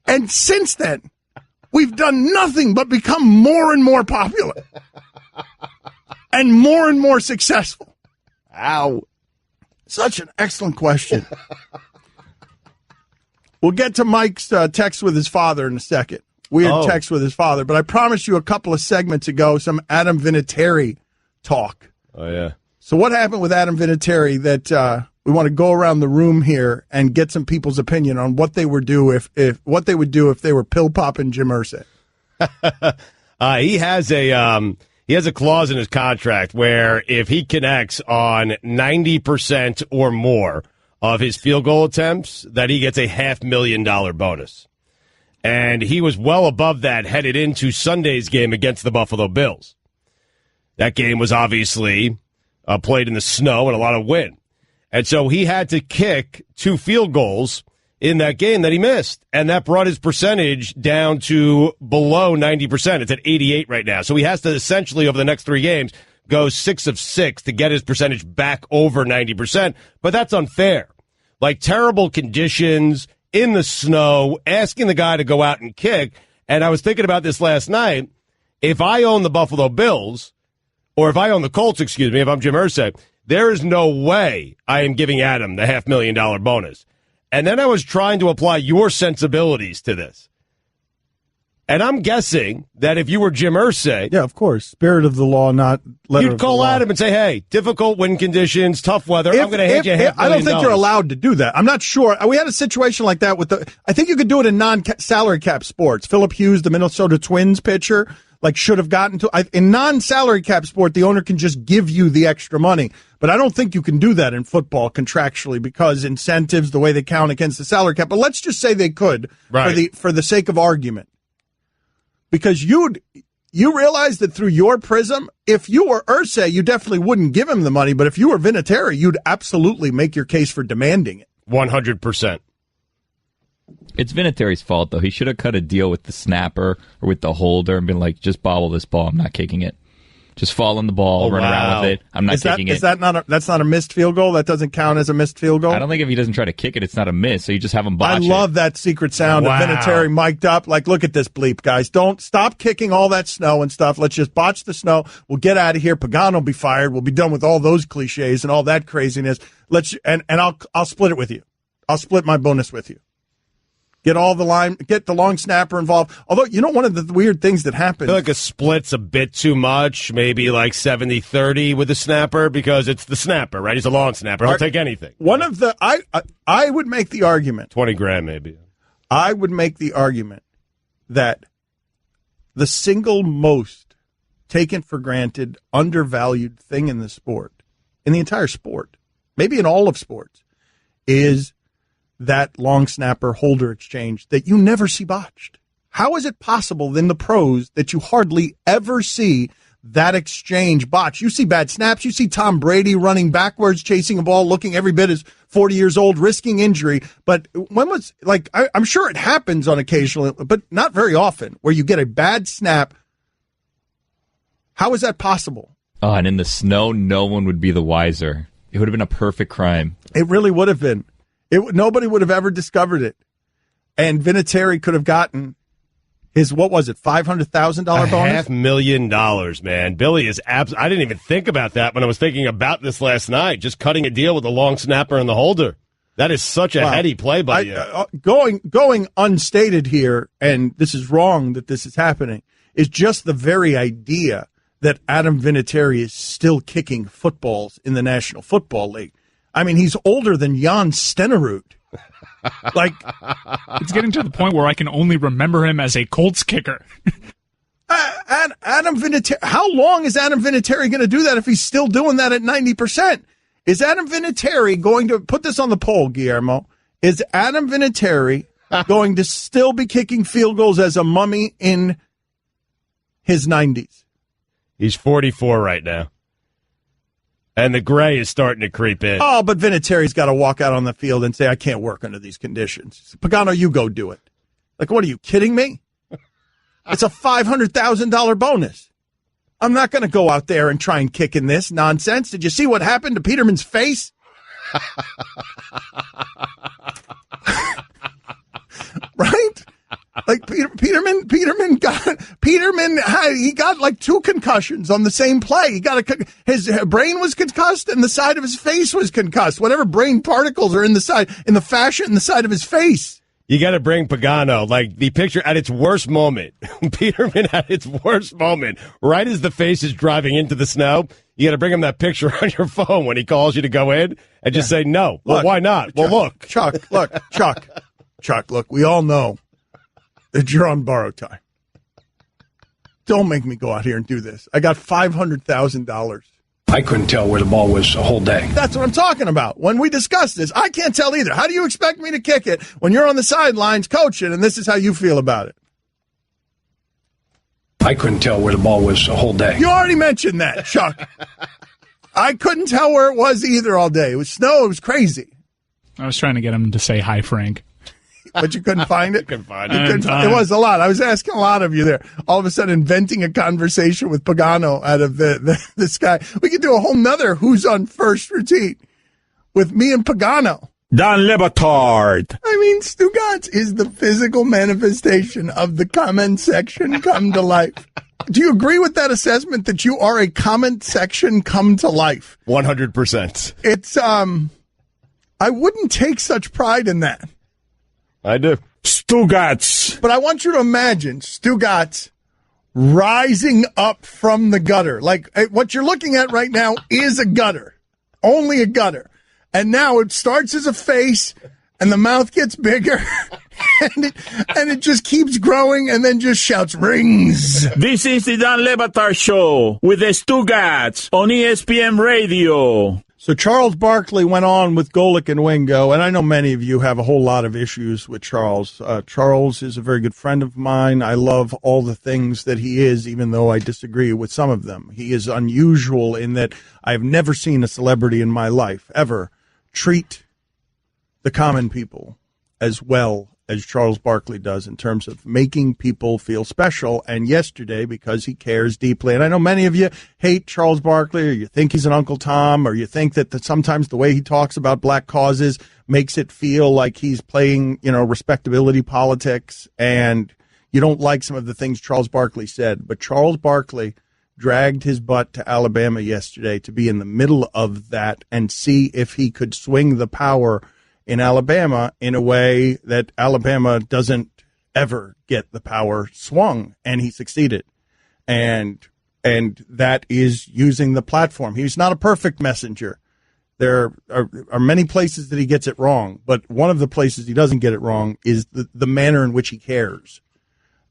And since then, we've done nothing but become more and more popular and more successful. Ow. Such an excellent question. We'll get to Mike's text with his father in a second. Weird text with his father. But I promised you a couple of segments ago some Adam Vinatieri talk. Oh, yeah. So what happened with Adam Vinatieri that we want to go around the room here and get some people's opinion on what they would do if they were pill popping Jim Irsay. He has a clause in his contract where if he connects on 90% or more of his field goal attempts, that he gets a $500,000 bonus. And he was well above that headed into Sunday's game against the Buffalo Bills. That game was obviously played in the snow and a lot of wind. And so he had to kick 2 field goals in that game that he missed. And that brought his percentage down to below 90%. It's at 88 right now. So he has to essentially, over the next 3 games, go 6 of 6 to get his percentage back over 90%. But that's unfair. Like terrible conditions in the snow, asking the guy to go out and kick. And I was thinking about this last night. If I own the Buffalo Bills, or if I own the Colts, if I'm Jim Irsay, there is no way I am giving Adam the $500,000 bonus. And then I was trying to apply your sensibilities to this. And I'm guessing that if you were Jim Irsay, yeah, of course, spirit of the law, not letter you'd of the call law. Adam and say, "Hey, difficult wind conditions, tough weather. I'm going to hand you $500,000." I don't think you're allowed to do that. I'm not sure. We had a situation like that with I think you could do it in non-salary cap sports. Philip Hughes, the Minnesota Twins pitcher, should have gotten to. In non-salary cap sport, the owner can just give you the extra money. But I don't think you can do that in football contractually because incentives, the way they count against the salary cap. But let's just say they could for the sake of argument. Because you realize that through your prism, if you were Irsay, you definitely wouldn't give him the money. But if you were Vinatieri, you'd absolutely make your case for demanding it. 100%. It's Vinatieri's fault, though. He should have cut a deal with the snapper or with the holder and been like, just bobble this ball. I'm not kicking it. Just fall on the ball, run around with it. I'm not kicking it. That's not a missed field goal? That doesn't count as a missed field goal? I don't think if he doesn't try to kick it, it's not a miss. So you just have him botch it. I love that secret sound of Vinatieri mic'd up. Look at this bleep, guys. Don't stop kicking all that snow and stuff. Let's just botch the snow. We'll get out of here. Pagano will be fired. We'll be done with all those cliches and all that craziness. And I'll split it with you. I'll split my bonus with you. Get the long snapper involved. Although, one of the weird things that happens. I feel like a split's a bit too much, maybe 70-30 with the snapper because it's the snapper, right? He's a long snapper. He'll take anything. I would make the argument. $20,000 maybe. I would make the argument that the single most taken for granted, undervalued thing in the entire sport, maybe in all of sports, is that long snapper holder exchange that you never see botched. How is it possible in the pros that you hardly ever see that exchange botched? You see bad snaps. You see Tom Brady running backwards, chasing a ball, looking every bit as 40 years old, risking injury. But I'm sure it happens on occasion, but not very often, where you get a bad snap. How is that possible? Oh, and in the snow, no one would be the wiser. It would have been a perfect crime. It really would have been. Nobody would have ever discovered it. And Vinatieri could have gotten his, $500,000 bonus? $500,000, man. Billy is I didn't even think about that when I was thinking about this last night, just cutting a deal with the long snapper and the holder. That is such a heady play by you. Going unstated here, and this is wrong that this is happening, is just the very idea that Adam Vinatieri is still kicking footballs in the National Football League. I mean, he's older than Jan Stenerud. It's getting to the point where I can only remember him as a Colts kicker. Adam Vinatieri. How long is Adam Vinatieri going to do that if he's still doing that at 90%? Is Adam Vinatieri going to put this on the poll, Guillermo? Is Adam Vinatieri going to still be kicking field goals as a mummy in his 90s? He's 44 right now. And the gray is starting to creep in. Oh, but Vinatieri's got to walk out on the field and say, I can't work under these conditions. Pagano, you go do it. What are you, kidding me? It's a $500,000 bonus. I'm not going to go out there and try and kick in this nonsense. Did you see what happened to Peterman's face? Right? Peterman got 2 concussions on the same play. His brain was concussed and the side of his face was concussed. Whatever brain particles are in the side of his face. You got to bring Pagano, the picture at its worst moment. Peterman at its worst moment, right as the face is driving into the snow. You got to bring him that picture on your phone when he calls you to go in and just say no. Well, why not? Chuck, look, we all know that you're on borrowed time. Don't make me go out here and do this. I got $500,000. I couldn't tell where the ball was the whole day. That's what I'm talking about. When we discussed this, I can't tell either. How do you expect me to kick it when you're on the sidelines coaching and this is how you feel about it? I couldn't tell where the ball was the whole day. You already mentioned that, Chuck. I couldn't tell where it was either all day. It was snow. It was crazy. I was trying to get him to say hi, Frank. But you couldn't find it? Couldn't find it. It was a lot. I was asking a lot of you there. All of a sudden inventing a conversation with Pagano out of this guy. We could do a whole nother Who's on First routine with me and Pagano. Dan Le Batard. I mean, Stugotz is the physical manifestation of the comment section come to life. Do you agree with that assessment that you are a comment section come to life? 100%. It's, I wouldn't take such pride in that. I do. Stugotz. But I want you to imagine Stugotz rising up from the gutter. Like, what you're looking at right now is a gutter. Only a gutter. And now it starts as a face, and the mouth gets bigger, and it just keeps growing, and then just shouts, rings. This is the Dan Le Batard Show with the Stugotz on ESPN Radio. So Charles Barkley went on with Golic and Wingo, and I know many of you have a whole lot of issues with Charles. Charles is a very good friend of mine. I love all the things that he is, even though I disagree with some of them. He is unusual in that I've never seen a celebrity in my life ever treat the common people as well as Charles Barkley does in terms of making people feel special. And yesterday, because he cares deeply, and I know many of you hate Charles Barkley, or you think he's an Uncle Tom, or you think that sometimes the way he talks about black causes makes it feel like he's playing, respectability politics, and you don't like some of the things Charles Barkley said. But Charles Barkley dragged his butt to Alabama yesterday to be in the middle of that and see if he could swing the power in Alabama in a way that Alabama doesn't ever get the power swung, and he succeeded. And that is using the platform. He's not a perfect messenger. There are many places that he gets it wrong, but one of the places he doesn't get it wrong is the manner in which he cares.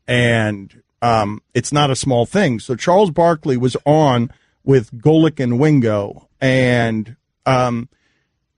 And it's not a small thing. So Charles Barkley was on with Golic and Wingo, and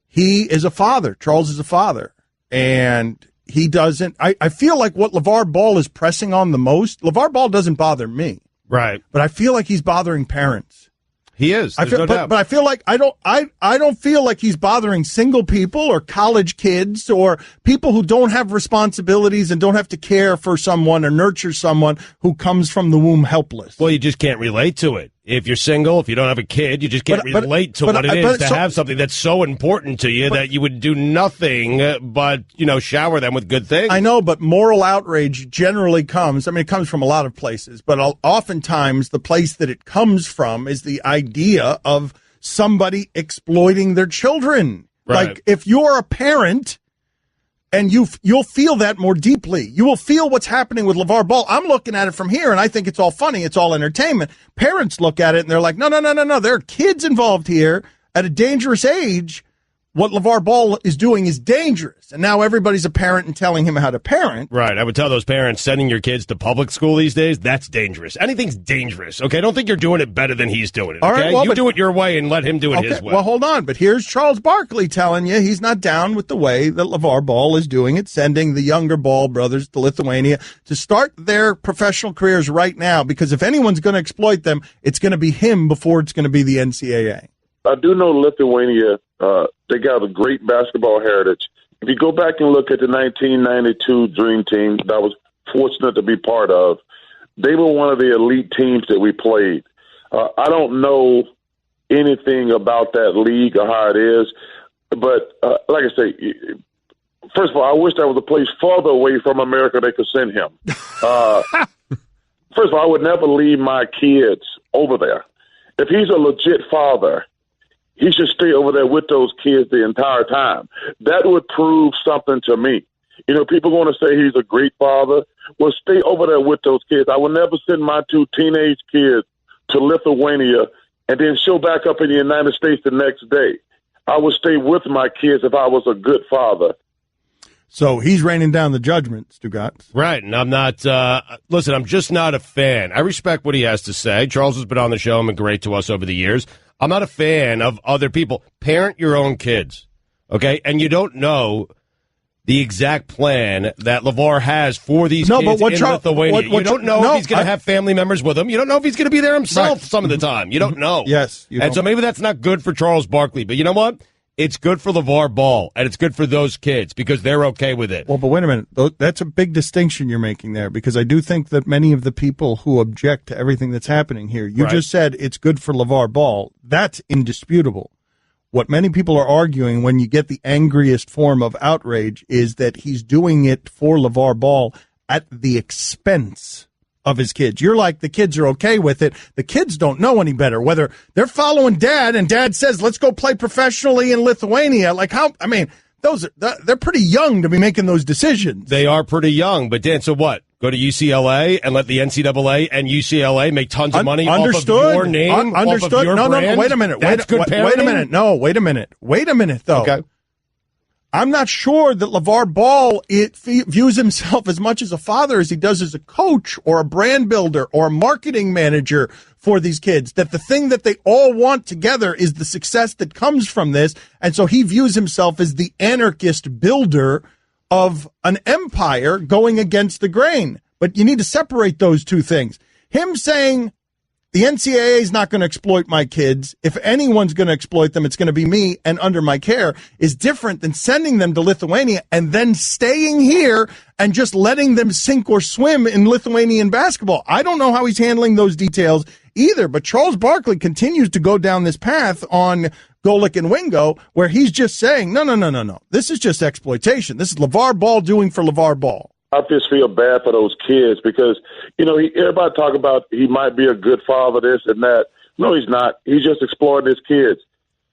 he is a father. Charles is a father, and he doesn't. I feel like what Lavar Ball is pressing on the most, Lavar Ball doesn't bother me. Right. But I feel like he's bothering parents. He is. But I feel like I don't feel like he's bothering single people or college kids or people who don't have responsibilities and don't have to care for someone or nurture someone who comes from the womb helpless. Well, you just can't relate to it. If you're single, if you don't have a kid, you just can't relate to what it is to have something that's so important to you that you would do nothing but, shower them with good things. I know, but moral outrage generally comes, it comes from a lot of places, but oftentimes the place that it comes from is the idea of somebody exploiting their children. Right. Like, if you're a parent, and you'll feel that more deeply. You will feel what's happening with Lavar Ball. I'm looking at it from here, and I think it's all funny. It's all entertainment. Parents look at it, and they're like, no. There are kids involved here at a dangerous age. What Lavar Ball is doing is dangerous. And now everybody's a parent and telling him how to parent. Right. I would tell those parents sending your kids to public school these days, that's dangerous. Anything's dangerous, okay? I don't think you're doing it better than he's doing it, okay? All right, well, you do it your way and let him do it his way. Well, hold on. But here's Charles Barkley telling you he's not down with the way that Lavar Ball is doing it, sending the younger Ball brothers to Lithuania to start their professional careers right now, because if anyone's going to exploit them, it's going to be him before it's going to be the NCAA. I do know Lithuania, they got a great basketball heritage. If you go back and look at the 1992 Dream Team that I was fortunate to be part of, they were one of the elite teams that we played. I don't know anything about that league or how it is, but like I say, first of all, I wish there was a place farther away from America they could send him. First of all, I would never leave my kids over there. If he's a legit father, he should stay over there with those kids the entire time. That would prove something to me. People want to say he's a great father. Well, stay over there with those kids. I would never send my 2 teenage kids to Lithuania and then show back up in the United States the next day. I would stay with my kids if I was a good father. So he's raining down the judgment, Stugotz. Right, and I'm not, listen, I'm just not a fan. I respect what he has to say. Charles has been on the show and been great to us over the years. I'm not a fan of other people. Parent your own kids, okay? And you don't know the exact plan that Lavar has for these kids in Lithuania. You don't know if he's going to have family members with him. You don't know if he's going to be there himself some of the time. You don't know. Yes. So maybe that's not good for Charles Barkley. But you know what? It's good for Lavar Ball, and it's good for those kids because they're okay with it. Well, but wait a minute. That's a big distinction you're making there, because I do think that many of the people who object to everything that's happening here, you just said it's good for Lavar Ball. That's indisputable. What many people are arguing when you get the angriest form of outrage is that he's doing it for Lavar Ball at the expense of his kids. You're like, the kids are okay with it. The kids don't know any better. Whether they're following dad and dad says, let's go play professionally in Lithuania. Like, they're pretty young to be making those decisions. They are pretty young, but Dan, so what? Go to UCLA and let the NCAA and UCLA make tons of money off of your name, understood. off of your No, brand? wait a minute. That's good parenting? Wait a minute. No, wait a minute, though. Okay. I'm not sure that LaVar Ball views himself as much as a father as he does as a coach or a brand builder or a marketing manager for these kids. That the thing that they all want together is the success that comes from this. And so he views himself as the anarchist builder of an empire going against the grain. But you need to separate those two things. Him saying the NCAA is not going to exploit my kids. If anyone's going to exploit them, it's going to be me and under my care is different than sending them to Lithuania and then staying here and just letting them sink or swim in Lithuanian basketball. I don't know how he's handling those details either, but Charles Barkley continues to go down this path on Golic and Wingo where he's just saying, no. This is just exploitation. This is LaVar Ball doing for LaVar Ball. I just feel bad for those kids because, everybody talk about he might be a good father, this and that. No, he's not. He's just exploiting his kids.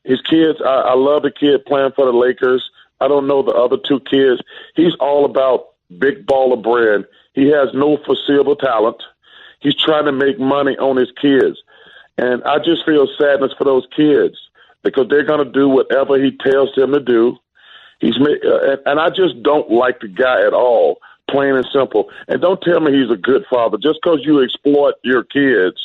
His kids, I love the kid playing for the Lakers. I don't know the other two kids. He's all about big baller brand. He has no foreseeable talent. He's trying to make money on his kids. And I just feel sadness for those kids because they're going to do whatever he tells them to do. And I just don't like the guy at all. Plain and simple. And don't tell me he's a good father. Just because you exploit your kids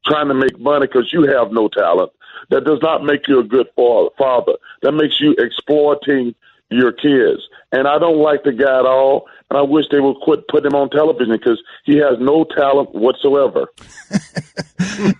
trying to make money because you have no talent, that does not make you a good father. That makes you exploiting your kids. And I don't like the guy at all. And I wish they would quit putting him on television because he has no talent whatsoever.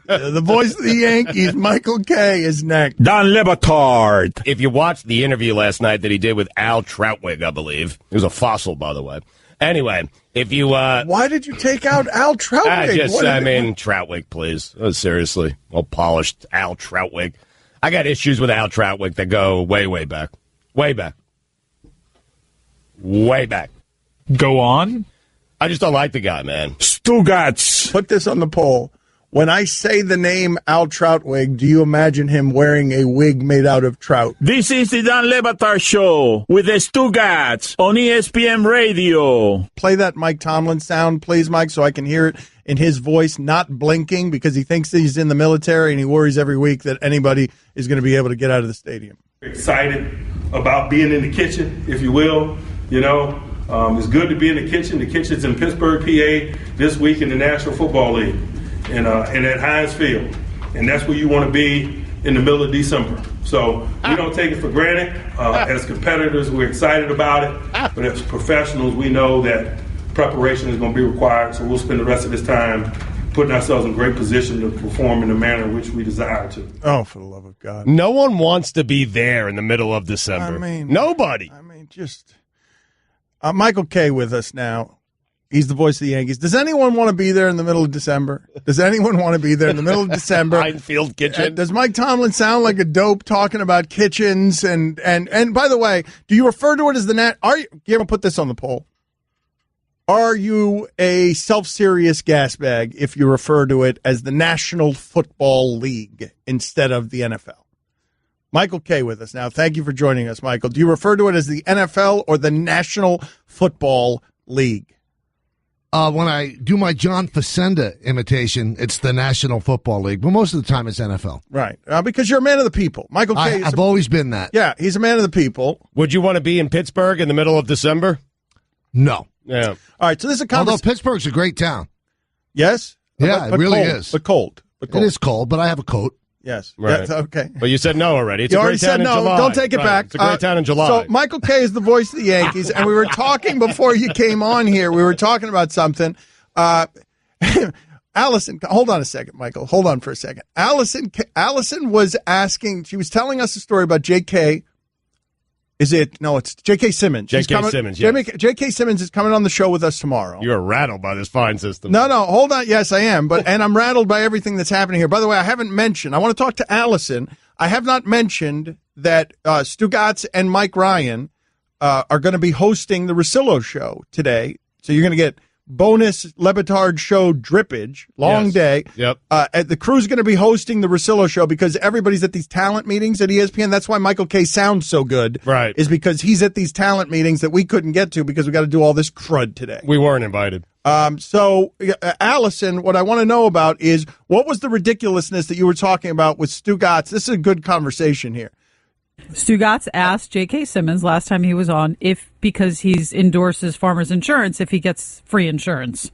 The voice of the Yankees, Michael Kay, is next. Dan Le Batard. If you watched the interview last night that he did with Al Troutwig, I believe. He was a fossil, by the way. Anyway, if you... Why did you take out Al Troutwig? Troutwig, please. Oh, seriously. Well polished Al Troutwig. I got issues with Al Troutwig that go way, way back. Way back. Way back. Go on. I just don't like the guy, man. Stugotz. Put this on the poll. When I say the name Al Troutwig, do you imagine him wearing a wig made out of trout? This is the Dan Le Batard Show with the Stugotz on ESPN Radio. Play that Mike Tomlin sound, please, Mike, so I can hear it in his voice, not blinking because he thinks that he's in the military and he worries every week that anybody is going to be able to get out of the stadium. Excited about being in the kitchen, if you will. It's good to be in the kitchen. The kitchen's in Pittsburgh, PA, this week in the National Football League. And at Heinz Field. And that's where you want to be in the middle of December. So we don't take it for granted. As competitors, we're excited about it. But as professionals, we know that preparation is going to be required. So we'll spend the rest of this time putting ourselves in great position to perform in the manner in which we desire to. Oh, for the love of God. No one wants to be there in the middle of December. Nobody. Michael Kay with us now. He's the voice of the Yankees. Does anyone want to be there in the middle of December? Does anyone want to be there in the middle of December? Heinfield Kitchen. Does Mike Tomlin sound like a dope talking about kitchens? And by the way, do you refer to it as the you ever put this on the poll? Are you a self-serious gas bag if you refer to it as the National Football League instead of the NFL? Michael Kay with us now. Thank you for joining us, Michael. Do you refer to it as the NFL or the National Football League? When I do my John Facenda imitation, it's the National Football League, but most of the time it's NFL. Right, because you're a man of the people. Michael Kay. I've always been that. Yeah, he's a man of the people. Would you want to be in Pittsburgh in the middle of December? No. Yeah. All right, so this is a Although Pittsburgh's a great town. Yes? Yeah, but it really cold, is. But cold. It is cold, but I have a coat. Yes. Right. Yeah, okay. But you said no already. It's you a already great town said no. in July. Don't take it back. It's a great town in July. So Michael Kay is the voice of the Yankees, and we were talking before you came on here. We were talking about something. Allison, hold on a second, Michael. Hold on for a second. Allison was asking. She was telling us a story about J.K. Is it? No, it's J.K. Simmons. J.K. Simmons, yes. J.K. Simmons is coming on the show with us tomorrow. You're rattled by this fine system. No, hold on. Yes, I am. And I'm rattled by everything that's happening here. By the way, I haven't mentioned. I want to talk to Allison. I have not mentioned that Stugotz and Mike Ryan are going to be hosting the Russillo show today. So you're going to get bonus Le Batard show drippage. Long day. Yep. The crew's going to be hosting the Russillo show because everybody's at these talent meetings at ESPN. That's why Michael K sounds so good. Right. Is because he's at these talent meetings that we couldn't get to because we got to do all this crud today. We weren't invited. So, Allison, what I want to know about is what was the ridiculousness that you were talking about with Stugotz? This is a good conversation here. Stugotz asked J.K. Simmons last time he was on because he's endorses Farmers Insurance, if he gets free insurance.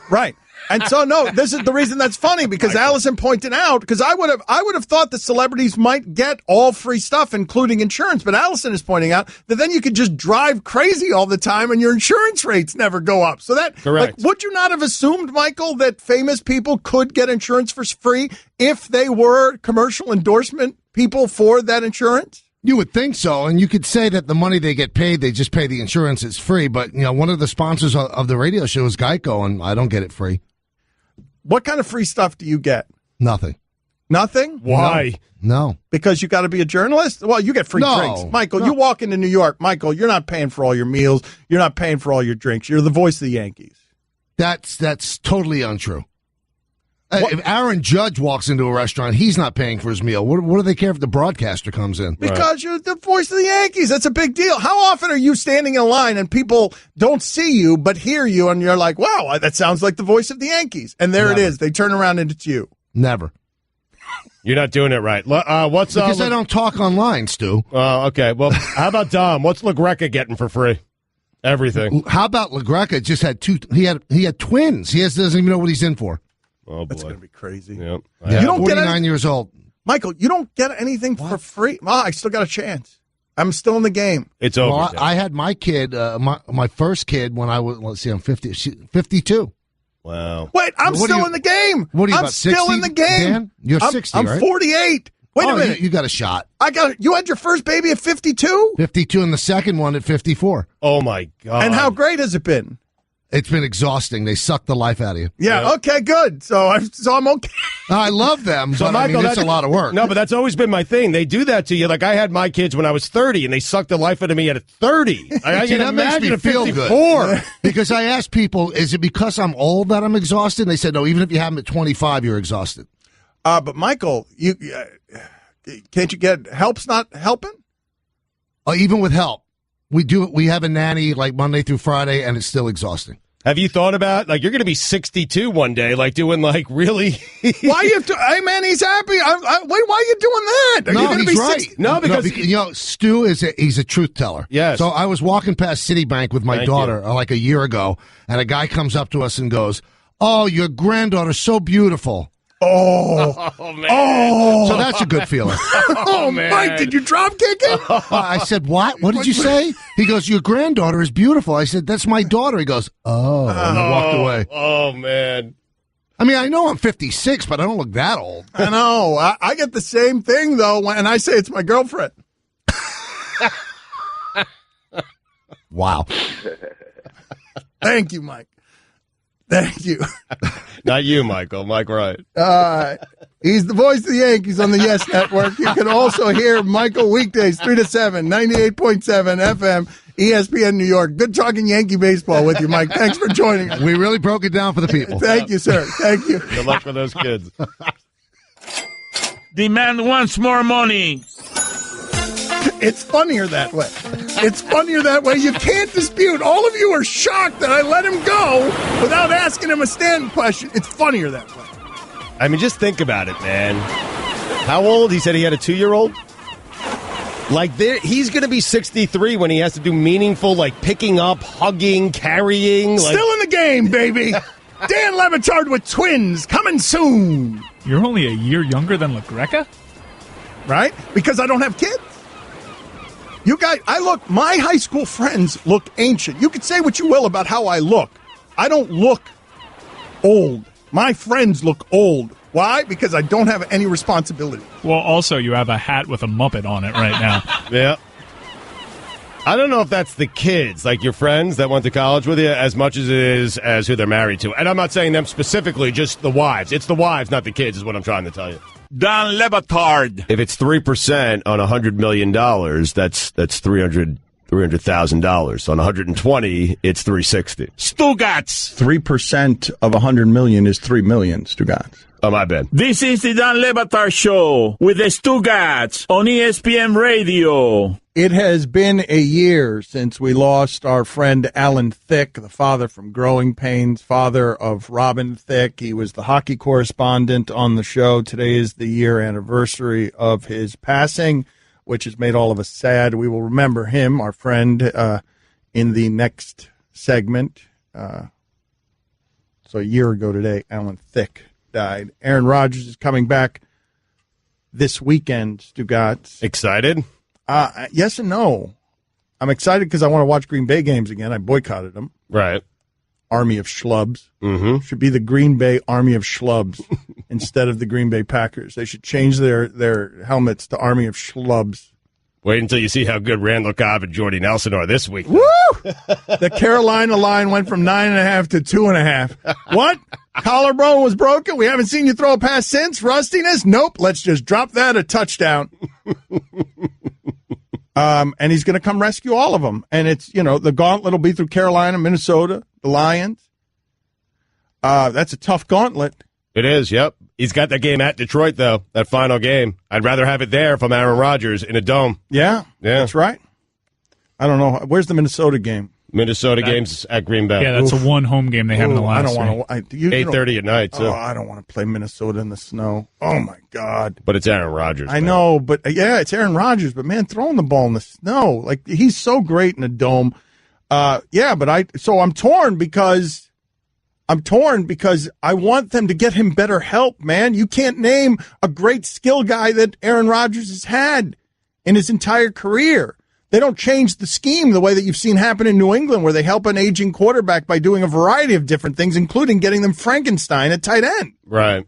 Right. And so, no, this is the reason that's funny, because Allison pointed out, because I would have thought that celebrities might get all free stuff, including insurance. But Allison is pointing out that then you could just drive crazy all the time and your insurance rates never go up. So that, correct. Like, would you not have assumed, Michael, that famous people could get insurance for free if they were commercial endorsement people for that insurance? You would think so, and you could say that the money they get paid, they just pay the insurance, it's free. But, one of the sponsors of the radio show is Geico, and I don't get it free. What kind of free stuff do you get? Nothing. Nothing? Why? No. Because you got to be a journalist? Well, you get free drinks. Michael, you walk into New York. Michael, you're not paying for all your meals. You're not paying for all your drinks. You're the voice of the Yankees. That's totally untrue. If Aaron Judge walks into a restaurant, he's not paying for his meal. What do they care if the broadcaster comes in? Because you're the voice of the Yankees. That's a big deal. How often are you standing in line and people don't see you but hear you, and you're like, wow, that sounds like the voice of the Yankees. And there Never. it is. They turn around and it's you. Never. You're not doing it right. What's Because I don't talk online, Stu. Okay. Well, how about Dom? What's LaGreca getting for free? Everything. How about LaGreca just had he had twins. He doesn't even know what he's in for. Oh, boy. That's going to be crazy. Yep. You don't 49 years old. Michael, you don't get anything for free. Oh, I still got a chance. I'm still in the game. It's over. Well, I had my kid, my first kid, when I was, I'm 52. Wow. Wait, I'm still in the game. What are you, I'm about still 60, in the game. Dan? You're 60, I'm right? 48. Wait a minute. You got a shot. You had your first baby at 52? 52 and the second one at 54. Oh, my God. And how great has it been? It's been exhausting. They suck the life out of you. Yeah. Okay, good. So I'm okay. I love them, So, but Michael, it's a lot of work. No, but that's always been my thing. They do that to you. Like, I had my kids when I was 30, and they sucked the life out of me at 30. I See, can that makes imagine me at feel 54. good. Because I asked people, is it because I'm old that I'm exhausted? And they said, no, even if you have them at 25, you're exhausted. But Michael, you can't you get help's not helping? Even with help. We have a nanny like Monday through Friday, and it's still exhausting. Have you thought about, like, you're going to be 62 one day, like, doing, like, really? Why you have to, hey, man, he's happy. Wait, why are you doing that? Are you No, gonna he's be right. 60? No, because Stu he's a truth teller. Yes. So I was walking past Citibank with my Thank daughter like a year ago, and a guy comes up to us and goes, "Oh, your granddaughter's so beautiful." Oh, man. Oh. So that's a good feeling. Oh, man. Mike, did you drop kick it? I said, what? What did you say? He goes, your granddaughter is beautiful. I said, that's my daughter. He goes, oh, and he walked away. Oh, man. I mean, I know I'm 56, but I don't look that old. I know. I get the same thing, though, when I say it's my girlfriend. Wow. Thank you, Mike. Thank you. Not you, Michael. Mike Wright. He's the voice of the Yankees on the Yes Network. You can also hear Michael weekdays 3 to 7, 98.7 FM, ESPN New York. Good talking Yankee baseball with you, Mike. Thanks for joining us. We really broke it down for the people. Thank you, sir. Thank you. Good luck with those kids. Demand once more money. It's funnier that way. It's funnier that way. You can't dispute. All of you are shocked that I let him go without asking him a stand question. It's funnier that way. I mean, just think about it, man. How old? He said he had a 2-year-old? Like, he's going to be 63 when he has to do meaningful, like, picking up, hugging, carrying. Like... Still in the game, baby. Dan Le Batard with twins coming soon. You're only a year younger than LaGreca? Right? Because I don't have kids. You guys, my high school friends look ancient. You could say what you will about how I look. I don't look old. My friends look old. Why? Because I don't have any responsibility. Well, also, you have a hat with a Muppet on it right now. Yeah. I don't know if that's the kids, like your friends that went to college with you, as much as it is as who they're married to. And I'm not saying them specifically, just the wives. It's the wives, not the kids, is what I'm trying to tell you. Dan Le Batard. If it's 3% on $100 million, that's $300 $300,000. On 120, it's 360. Stugotz. 3% of 100 million is 3 million, Stugotz. Oh, my bad. This is the Dan Le Batard Show with the Stugotz on ESPN Radio. It has been a year since we lost our friend Alan Thicke, the father from Growing Pains, father of Robin Thicke. He was the hockey correspondent on the show. Today is the year anniversary of his passing, which has made all of us sad. We will remember him, our friend, in the next segment. So a year ago today, Alan Thicke died. Aaron Rodgers is coming back this weekend, Stugotz. Excited? Yes and no. I'm excited because I want to watch Green Bay games again. I boycotted them. Right. Army of Schlubs. Mm-hmm. Should be the Green Bay Army of Schlubs instead of the Green Bay Packers. They should change their helmets to Army of Schlubs. Wait until you see how good Randall Cobb and Jordy Nelson are this week. Woo! The Carolina line went from 9.5 to 2.5. What? Collarbone was broken? We haven't seen you throw a pass since? Rustiness? Nope. Let's just drop that a touchdown. And he's going to come rescue all of them. And it's, the gauntlet will be through Carolina, Minnesota, the Lions. That's a tough gauntlet. It is, yep. He's got that game at Detroit, though, that final game. I'd rather have it there if I'm Aaron Rodgers in a dome. Yeah, that's right. I don't know. Where's the Minnesota game? Minnesota game's at Green Bay. Yeah, that's a one home game they have in the last. I don't want to. 8:30 at night. So. Oh, I don't want to play Minnesota in the snow. Oh my God! But it's Aaron Rodgers. I know, but it's Aaron Rodgers. But man, throwing the ball in the snow, like he's so great in a dome. But I'm torn because I want them to get him better help. Man, you can't name a great skill guy that Aaron Rodgers has had in his entire career. They don't change the scheme the way that you've seen happen in New England, where they help an aging quarterback by doing a variety of different things, including getting them Frankenstein at tight end. Right.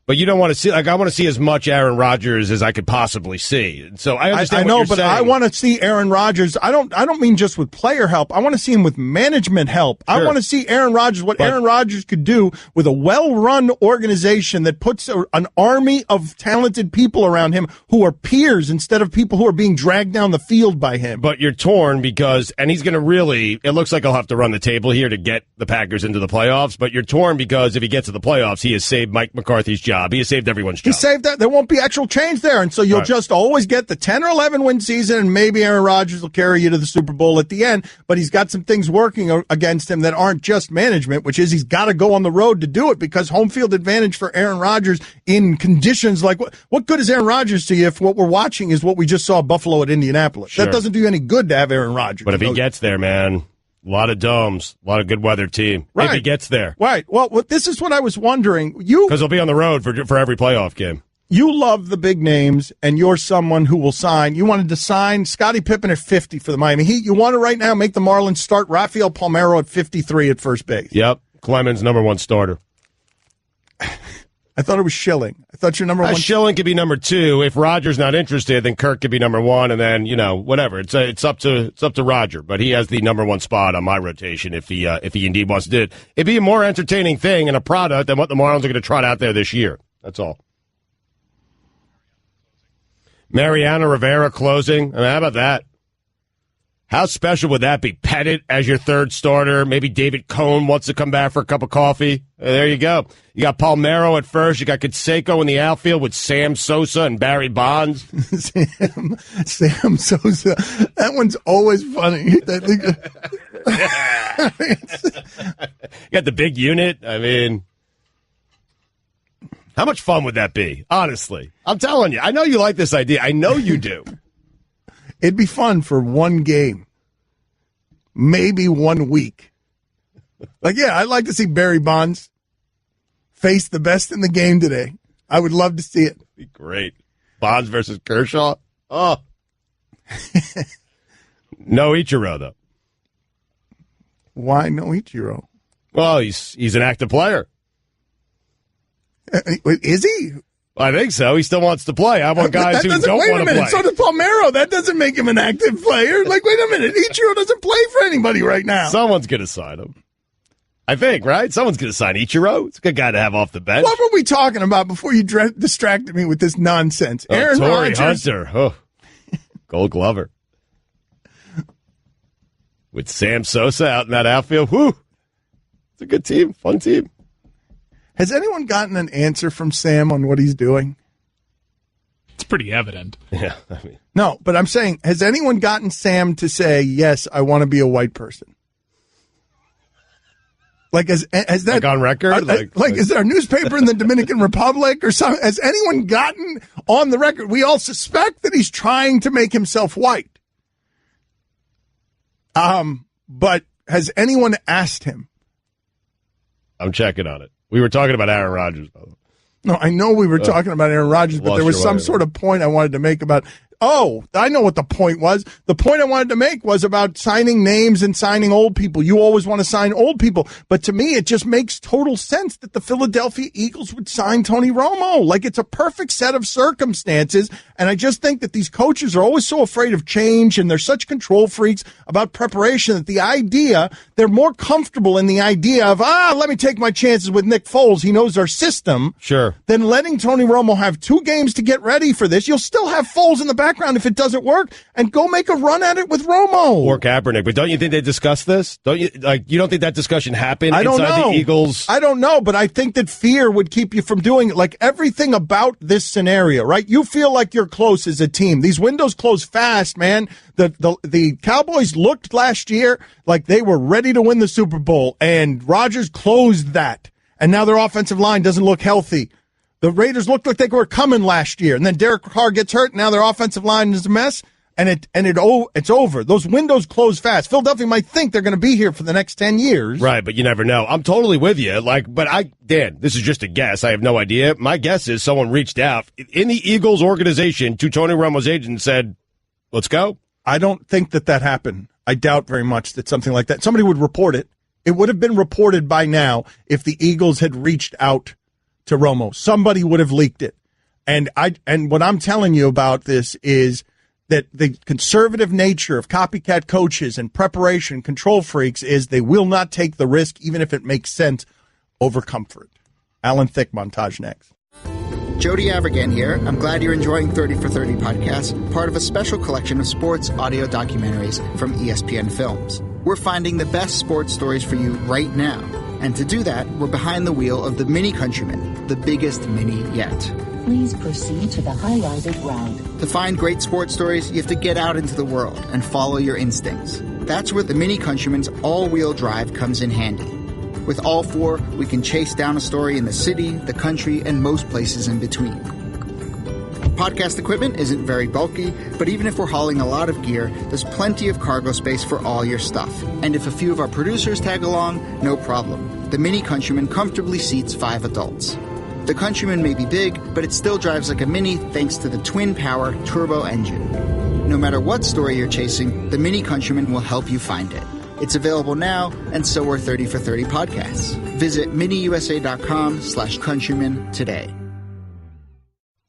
But you don't want to see, I want to see as much Aaron Rodgers as I could possibly see. So I understand what you're saying. I want to see Aaron Rodgers. I don't mean just with player help. I want to see him with management help. Sure. I want to see Aaron Rodgers, Aaron Rodgers could do with a well-run organization that puts an army of talented people around him who are peers instead of people who are being dragged down the field by him. But you're torn because, and he's going to really, it looks like he'll have to run the table here to get the Packers into the playoffs, but you're torn because if he gets to the playoffs, he has saved Mike McCarthy's job. He has saved everyone's job. He saved that. There won't be actual change there. And so you'll just always get the 10 or 11 win season, and maybe Aaron Rodgers will carry you to the Super Bowl at the end. But he's got some things working against him that aren't just management, which is he's got to go on the road to do it because home field advantage for Aaron Rodgers in conditions like what good is Aaron Rodgers to you if what we're watching is what we just saw Buffalo at Indianapolis? Sure. That doesn't do you any good to have Aaron Rodgers. But if he gets there, man. A lot of domes, a lot of good weather team. Right. If he gets there. Right. Well, this is what I was wondering. Because he'll be on the road for every playoff game. You love the big names, and you're someone who will sign. You wanted to sign Scottie Pippen at 50 for the Miami Heat. You want to right now make the Marlins start Rafael Palmeiro at 53 at first base. Yep. Clemens, number one starter. I thought it was Schilling. I thought your number one. Schilling could be number two. If Roger's not interested, then Kirk could be number one, and then whatever. It's up to Roger, but he has the number one spot on my rotation if he indeed wants to do it. It'd be a more entertaining thing and a product than what the Marlins are going to trot out there this year. That's all. Mariano Rivera closing. I mean, how about that? How special would that be? Pettit as your third starter. Maybe David Cohn wants to come back for a cup of coffee. There you go. You got Palmeiro at first. You got Canseco in the outfield with Sam Sosa and Barry Bonds. Sam Sosa. That one's always funny. You got the big unit. I mean, how much fun would that be? Honestly, I'm telling you. I know you like this idea. I know you do. It'd be fun for one game, maybe 1 week. I'd like to see Barry Bonds face the best in the game today. I would love to see it. Be great. Bonds versus Kershaw. Oh, no Ichiro though. Why no Ichiro? Well, he's an active player. Is he? I think so. He still wants to play. I want guys who don't want to play. So does Palmeiro. That doesn't make him an active player. Wait a minute. Ichiro doesn't play for anybody right now. Someone's going to sign him. I think, right? Someone's going to sign Ichiro. It's a good guy to have off the bench. What were we talking about before you distracted me with this nonsense? Aaron Torrey Rodgers. Hunter. Oh. Gold Glover. with Sam Sosa out in that outfield. Whoo! It's a good team, fun team. Has anyone gotten an answer from Sam on what he's doing? It's pretty evident. Yeah. No, but I'm saying, has anyone gotten Sam to say, yes, I want to be a white person? Like, has that... Like on record? Is there a newspaper in the Dominican Republic or something? Has anyone gotten on the record? We all suspect that he's trying to make himself white. But has anyone asked him? I'm checking on it. We were talking about Aaron Rodgers, by the way. No, I know we were talking about Aaron Rodgers, but there was some sort of point I wanted to make about... Oh, I know what the point was. The point I wanted to make was about signing names and signing old people. You always want to sign old people. But to me, it just makes total sense that the Philadelphia Eagles would sign Tony Romo. Like, it's a perfect set of circumstances. And I just think that these coaches are always so afraid of change, and they're such control freaks about preparation that they're more comfortable in the idea of, let me take my chances with Nick Foles. He knows our system. Sure. Than letting Tony Romo have 2 games to get ready for this. You'll still have Foles in the background if it doesn't work, and go make a run at it with Romo or Kaepernick. But don't you think they discussed this? You don't think that discussion happened I don't inside know. the Eagles? I don't know, but I think that fear would keep you from doing it. Like, everything about this scenario, right? You feel like you're close as a team. These windows close fast, man. The Cowboys looked last year like they were ready to win the Super Bowl, and Rodgers closed that, and now their offensive line doesn't look healthy. The Raiders looked like they were coming last year, and then Derek Carr gets hurt, and now their offensive line is a mess, and it's over. Those windows close fast. Philadelphia might think they're going to be here for the next 10 years. Right, but you never know. I'm totally with you. Dan, this is just a guess. I have no idea. My guess is someone reached out in the Eagles organization to Tony Romo's agent and said, let's go. I don't think that happened. I doubt very much that something like that. Somebody would report it. It would have been reported by now if the Eagles had reached out to Romo. Somebody would have leaked it. And what I'm telling you about this is that the conservative nature of copycat coaches and preparation control freaks is they will not take the risk, even if it makes sense, over comfort. Alan Thicke, montage next. Jody Avirgan here. I'm glad you're enjoying 30 for 30 podcast, part of a special collection of sports audio documentaries from ESPN Films. We're finding the best sports stories for you right now. And to do that, we're behind the wheel of the Mini Countryman, the biggest mini yet. Please proceed to the highlighted route. To find great sports stories, you have to get out into the world and follow your instincts. That's where the Mini Countryman's all-wheel drive comes in handy. With all 4, we can chase down a story in the city, the country, and most places in between. Podcast equipment isn't very bulky, but even if we're hauling a lot of gear, there's plenty of cargo space for all your stuff. And if a few of our producers tag along, no problem. The Mini Countryman comfortably seats 5 adults. The Countryman may be big, but it still drives like a Mini thanks to the twin-power turbo engine. No matter what story you're chasing, the Mini Countryman will help you find it. It's available now, and so are 30 for 30 podcasts. Visit miniusa.com/countryman today.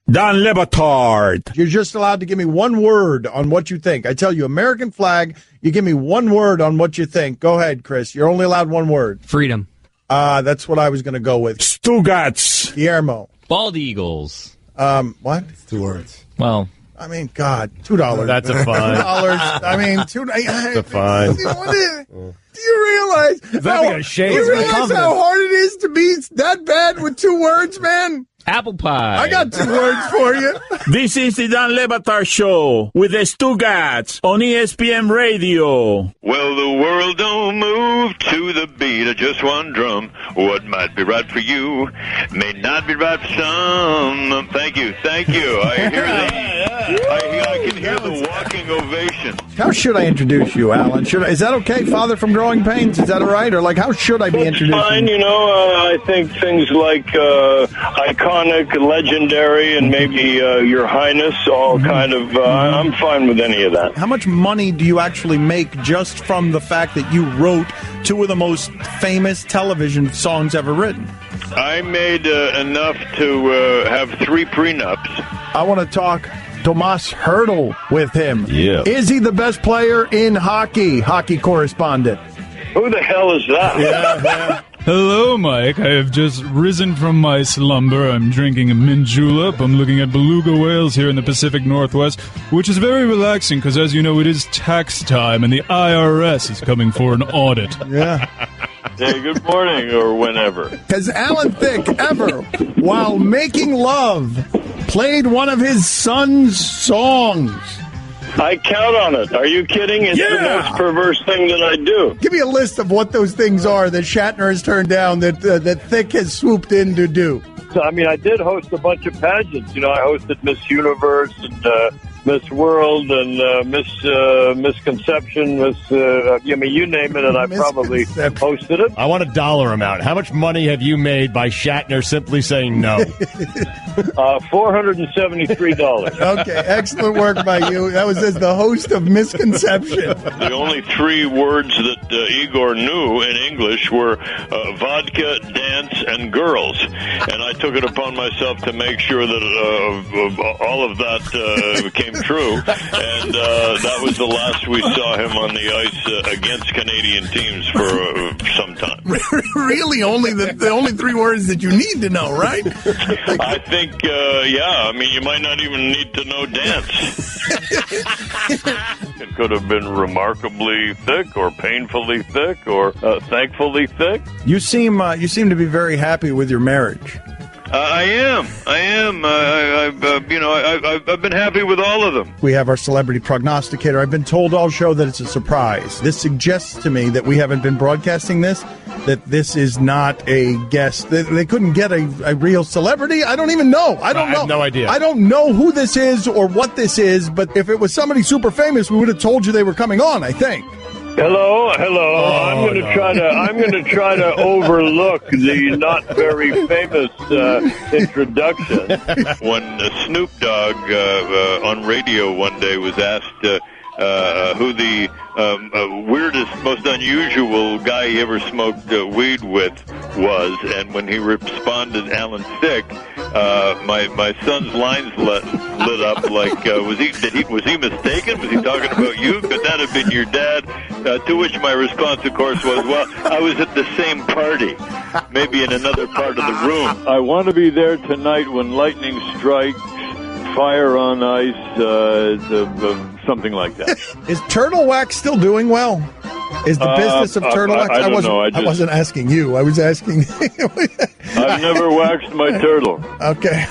Dan Le Batard. You're just allowed to give me one word on what you think. I tell you, American flag, you give me one word on what you think. Go ahead, Chris. You're only allowed one word. Freedom. That's what I was going to go with. Stugotz. Guillermo. Bald Eagles. What? It's 2 words. Well, I mean, God, $2. That's a fine. $2. I mean, That's a fine. Do you realize? How hard it is to be that bad with 2 words, man? Apple pie. I got 2 words for you. This is the Dan Le Batard Show with the Stugotz on ESPN Radio. Well, the world don't move to the beat of just one drum. What might be right for you may not be right for some. Thank you. I hear I can hear the walking ovation. How should I introduce you, Alan? Is that okay, Father from Growing Pains? Is that all right? Or how should I be introducing you? Fine, I think things like iconic, legendary, and maybe Your Highness, all kind of, I'm fine with any of that. How much money do you actually make just from the fact that you wrote 2 of the most famous television songs ever written? I made enough to have 3 prenups. I want to talk Tomas Hertl with him. Yeah. Is he the best player in hockey? Hockey correspondent. Who the hell is that? Yeah. Hello, Mike. I have just risen from my slumber. I'm drinking a mint julep. I'm looking at beluga whales here in the Pacific Northwest, which is very relaxing because, as you know, it is tax time and the IRS is coming for an audit. Yeah. Hey, good morning or whenever. Has Alan Thicke ever, while making love, played one of his son's songs? I count on it. Are you kidding? It's the most perverse thing that I do. Give me a list of what those things are that Shatner has turned down that Thicke has swooped in to do. So, I mean, I did host a bunch of pageants. You know, I hosted Miss Universe and Miss World and Misconception, you name it, and I probably hosted it. I want a dollar amount. How much money have you made by Shatner simply saying no? $473. Okay, excellent work by you. That was as the host of Misconception. The only 3 words that Igor knew in English were vodka, dance, and girls. And I took it upon myself to make sure that all of that came true. And that was the last we saw him on the ice against Canadian teams for some time. Really? Only the only 3 words that you need to know, right? I think, I mean, you might not even need to know dance. It could have been remarkably thick or painfully thick or thankfully thick. You seem to be very happy with your marriage. I am. I've been happy with all of them. We have our celebrity prognosticator. I've been told all show that it's a surprise. This suggests to me that we haven't been broadcasting this, that this is not a guest. They couldn't get a real celebrity. I don't even know. I have no idea. I don't know who this is or what this is, but if it was somebody super famous, we would have told you they were coming on, I think. Hello. I'm going to try to overlook the not very famous introduction. When Snoop Dogg on radio one day was asked who the weirdest, most unusual guy he ever smoked weed with was, and when he responded, Alan Thicke, my son's lines lit up like, was he mistaken? Was he talking about you? Could that have been your dad? To which my response, of course, was, well, I was at the same party, maybe in another part of the room. I want to be there tonight when lightning strikes, fire on ice, something like that. Is Turtle Wax still doing well? Is the business of Turtle Wax? I don't know. I wasn't asking you. I was asking. I've never waxed my turtle. Okay.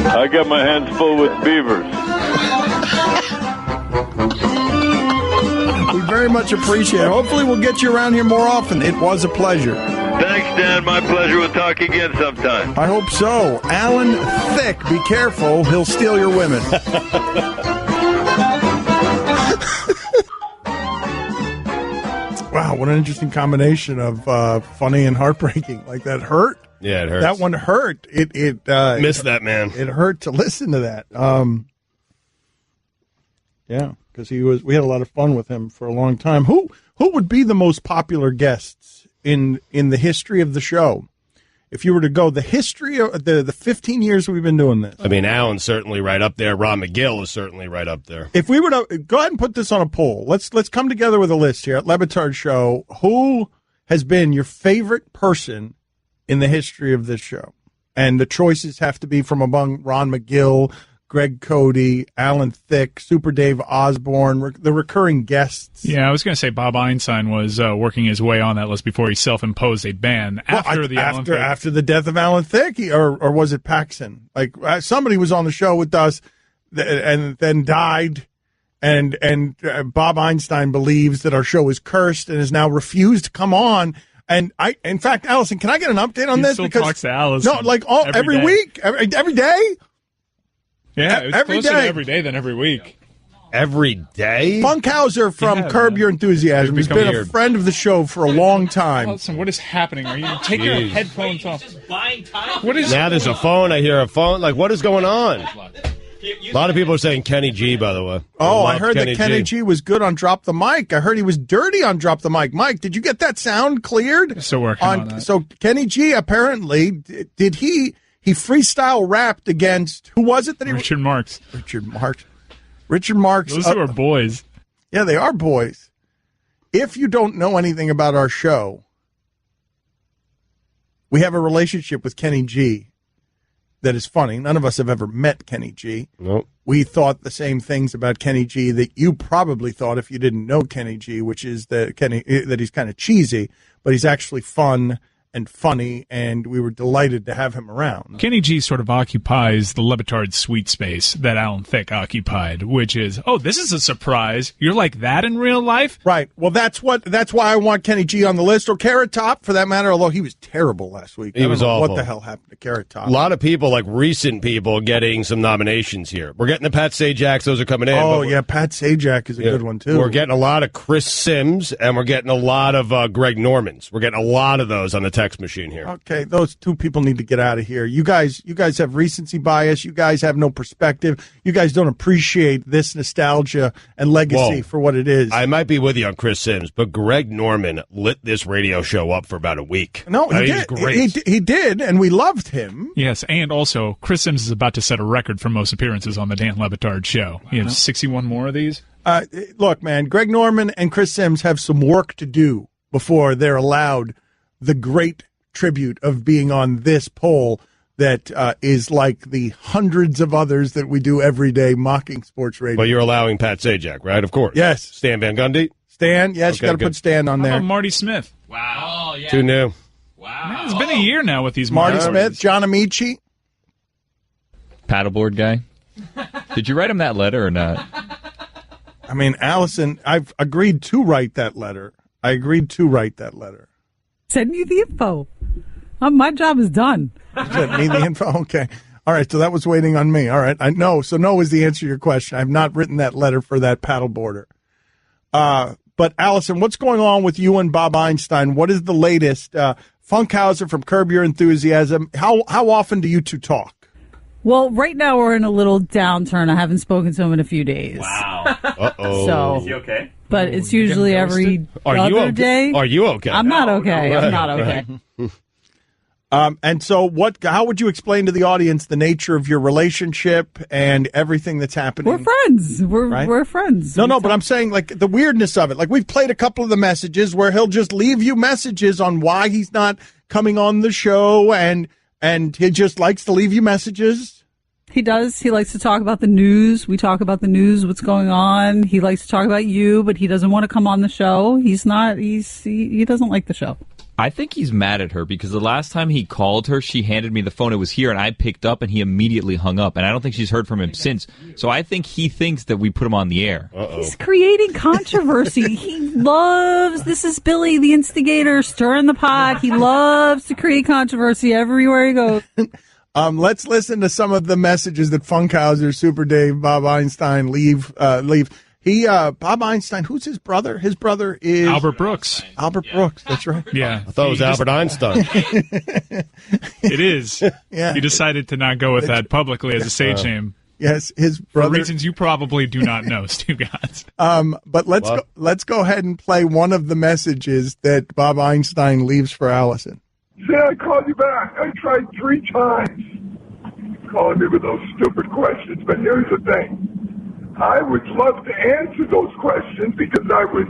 I got my hands full with beavers. We very much appreciate it. Hopefully we'll get you around here more often. It was a pleasure. Thanks, Dan. My pleasure. We'll talk again sometime. I hope so. Alan Thicke, be careful. He'll steal your women. Wow, what an interesting combination of funny and heartbreaking. Like, that hurt. Yeah, it hurts. That one hurt. It missed that man. It hurt to listen to that. Yeah, because we had a lot of fun with him for a long time. Who would be the most popular guests in the history of the show? If you were to go the history of the 15 years we've been doing this. I mean, Alan's certainly right up there. Ron McGill is certainly right up there. If we were to go ahead and put this on a poll, let's come together with a list here at Le Batard Show. Who has been your favorite person in the history of this show? And the choices have to be from among Ron McGill, Greg Cody, Alan Thicke, Super Dave Osborne, the recurring guests. Yeah, I was going to say Bob Einstein was working his way on that list before he self-imposed a ban after the death of Alan Thicke, or was it Paxson? Like, somebody was on the show with us and then died, and Bob Einstein believes that our show is cursed and has now refused to come on. And in fact, Allison, can I get an update on this? Still talks to Allison. No, like every week, every day. Yeah, it's every closer day. to every day than every week. Every day? Funkhauser from Curb Your Enthusiasm has been a friend of the show for a long time. Allison, what is happening? Are you taking your headphones off? What is? Now there's a phone. I hear a phone. Like, what is going on? A lot of people are saying Kenny G, by the way. Oh, I heard that Kenny G was good on Drop the Mic. I heard he was dirty on Drop the Mic. Mike, did you get that sound cleared? Still working on that. So Kenny G, apparently, did he freestyle rapped against, who was it that he... Richard Marx. Richard Marx. Those two are boys. Yeah, they are boys. If you don't know anything about our show, We have a relationship with Kenny G that is funny. None of us have ever met Kenny G. Nope. We thought the same things about Kenny G that you probably thought if you didn't know Kenny G, which is that he's kind of cheesy, but he's actually fun and funny, and we were delighted to have him around. Kenny G sort of occupies the Le Batard sweet space that Alan Thicke occupied, which is, oh, this is a surprise. You're like that in real life? Right. Well, that's why I want Kenny G on the list, or Carrot Top, for that matter, although he was terrible last week. He was awful. What the hell happened to Carrot Top? A lot of people, like recent people, getting some nominations here. We're getting the Pat Sajaks. Those are coming in. Oh, yeah, Pat Sajak is a good one, too. We're getting a lot of Chris Sims, and we're getting a lot of Greg Normans. We're getting a lot of those on the text machine here. Okay, those two people need to get out of here. You guys have recency bias. You guys have no perspective. You guys don't appreciate this nostalgia and legacy for what it is. I might be with you on Chris Sims, but Greg Norman lit this radio show up for about a week. No, he did. He was great. He did, and we loved him. Yes, and also, Chris Sims is about to set a record for most appearances on the Dan Le Batard show. He has 61 more of these. Look, man, Greg Norman and Chris Sims have some work to do before they're allowed the great tribute of being on this poll that is like the hundreds of others that we do every day mocking sports radio. But you're allowing Pat Sajak, right? Of course. Yes. Stan Van Gundy? Stan, yes, you got to put Stan on there. How about Marty Smith? Wow. Oh, yeah. Too new. Wow. Man, it's been a year now with these Marty minorities. Smith, John Amici. Paddleboard guy. Did you write him that letter or not? I mean, Allison, I've agreed to write that letter. Send me the info. My job is done. Send me the info? Okay. All right, so that was waiting on me. All right, I know. So no is the answer to your question. I've not written that letter for that paddleboarder. But, Allison, what's going on with you and Bob Einstein? What is the latest? Funkhauser from Curb Your Enthusiasm. How often do you two talk? Well, right now we're in a little downturn. I haven't spoken to him in a few days. Wow. Uh-oh. So, is he okay? But it's usually every other day. Are you okay? I'm not okay. I'm not okay. And so how would you explain to the audience the nature of your relationship and everything that's happening? We're friends. We're friends. No, but I'm saying, like, the weirdness of it. Like, we've played a couple of the messages where he'll just leave you messages on why he's not coming on the show, and he just likes to leave you messages. He does. He likes to talk about the news. We talk about the news, what's going on. He likes to talk about you, but he doesn't want to come on the show. He doesn't like the show. I think he's mad at her because the last time he called her, she handed me the phone. It was here, and I picked up, and he immediately hung up. And I don't think she's heard from him since. So I think he thinks that we put him on the air. Uh-oh. He's creating controversy. He loves, this is Billy, the instigator, stirring the pot. He loves to create controversy everywhere he goes. Let's listen to some of the messages that Funkhauser, Super Dave, Bob Einstein leave. Bob Einstein, who's his brother? His brother is Albert Brooks. Albert Brooks, that's right. Yeah. I thought it was Albert Einstein. It is. Yeah. He decided to not go with that publicly as a stage name. Yes, his brother. For reasons you probably do not know, Stugotz. But let's go ahead and play one of the messages that Bob Einstein leaves for Allison. Say I called you back. I tried 3 times calling me with those stupid questions, but here's the thing. I would love to answer those questions because I would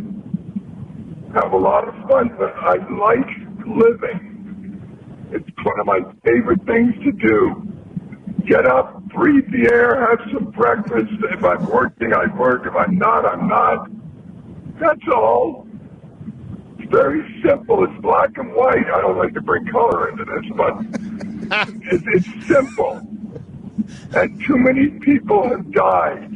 have a lot of fun, but I like living. It's one of my favorite things to do. Get up, breathe the air, have some breakfast. If I'm working, I work. If I'm not, I'm not. That's all. It's very simple. It's black and white. I don't like to bring color into this, but it's simple. And too many people have died.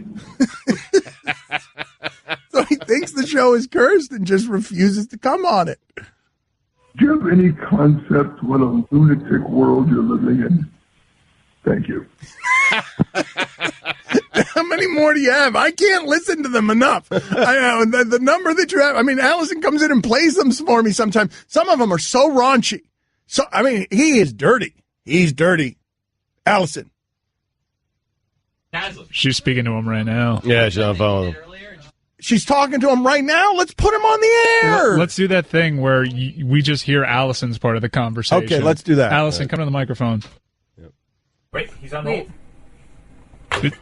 So he thinks the show is cursed and just refuses to come on it. Do you have any concept what a lunatic world you're living in? Thank you. How many more do you have? I can't listen to them enough. I know the number that you have. I mean, Allison comes in and plays them for me sometimes. Some of them are so raunchy. So, I mean, he is dirty. He's dirty. Allison. She's speaking to him right now. Yeah, she's on the phone. She's talking to him right now. Let's put him on the air. Let's do that thing where we just hear Allison's part of the conversation. Okay, let's do that. Allison, come to the microphone. Wait, he's on hold.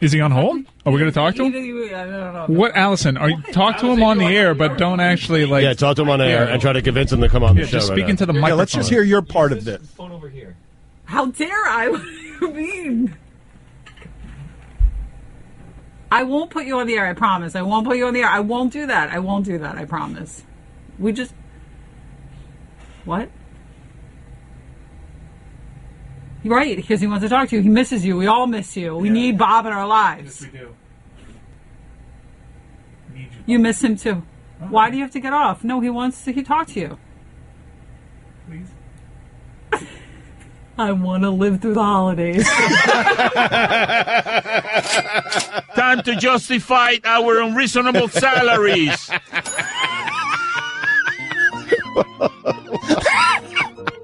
Is he on hold? Are we going to talk to him? I don't know. What, Allison? Talk to him on the air, but don't actually talk to him on the air and try to convince him to come on the show. Just speak into the Yeah, microphone. let's just hear your part of this. Phone over here. How dare I? What do you mean? I won't put you on the air, I promise. I won't put you on the air. I won't do that. I promise. We just... What? Right, because he wants to talk to you. He misses you. We all miss you. We need Bob in our lives. Yes, we do. Need You miss him too. Why do you have to get off? No, he wants to talk to you. Please. I want to live through the holidays. Time to justify our unreasonable salaries.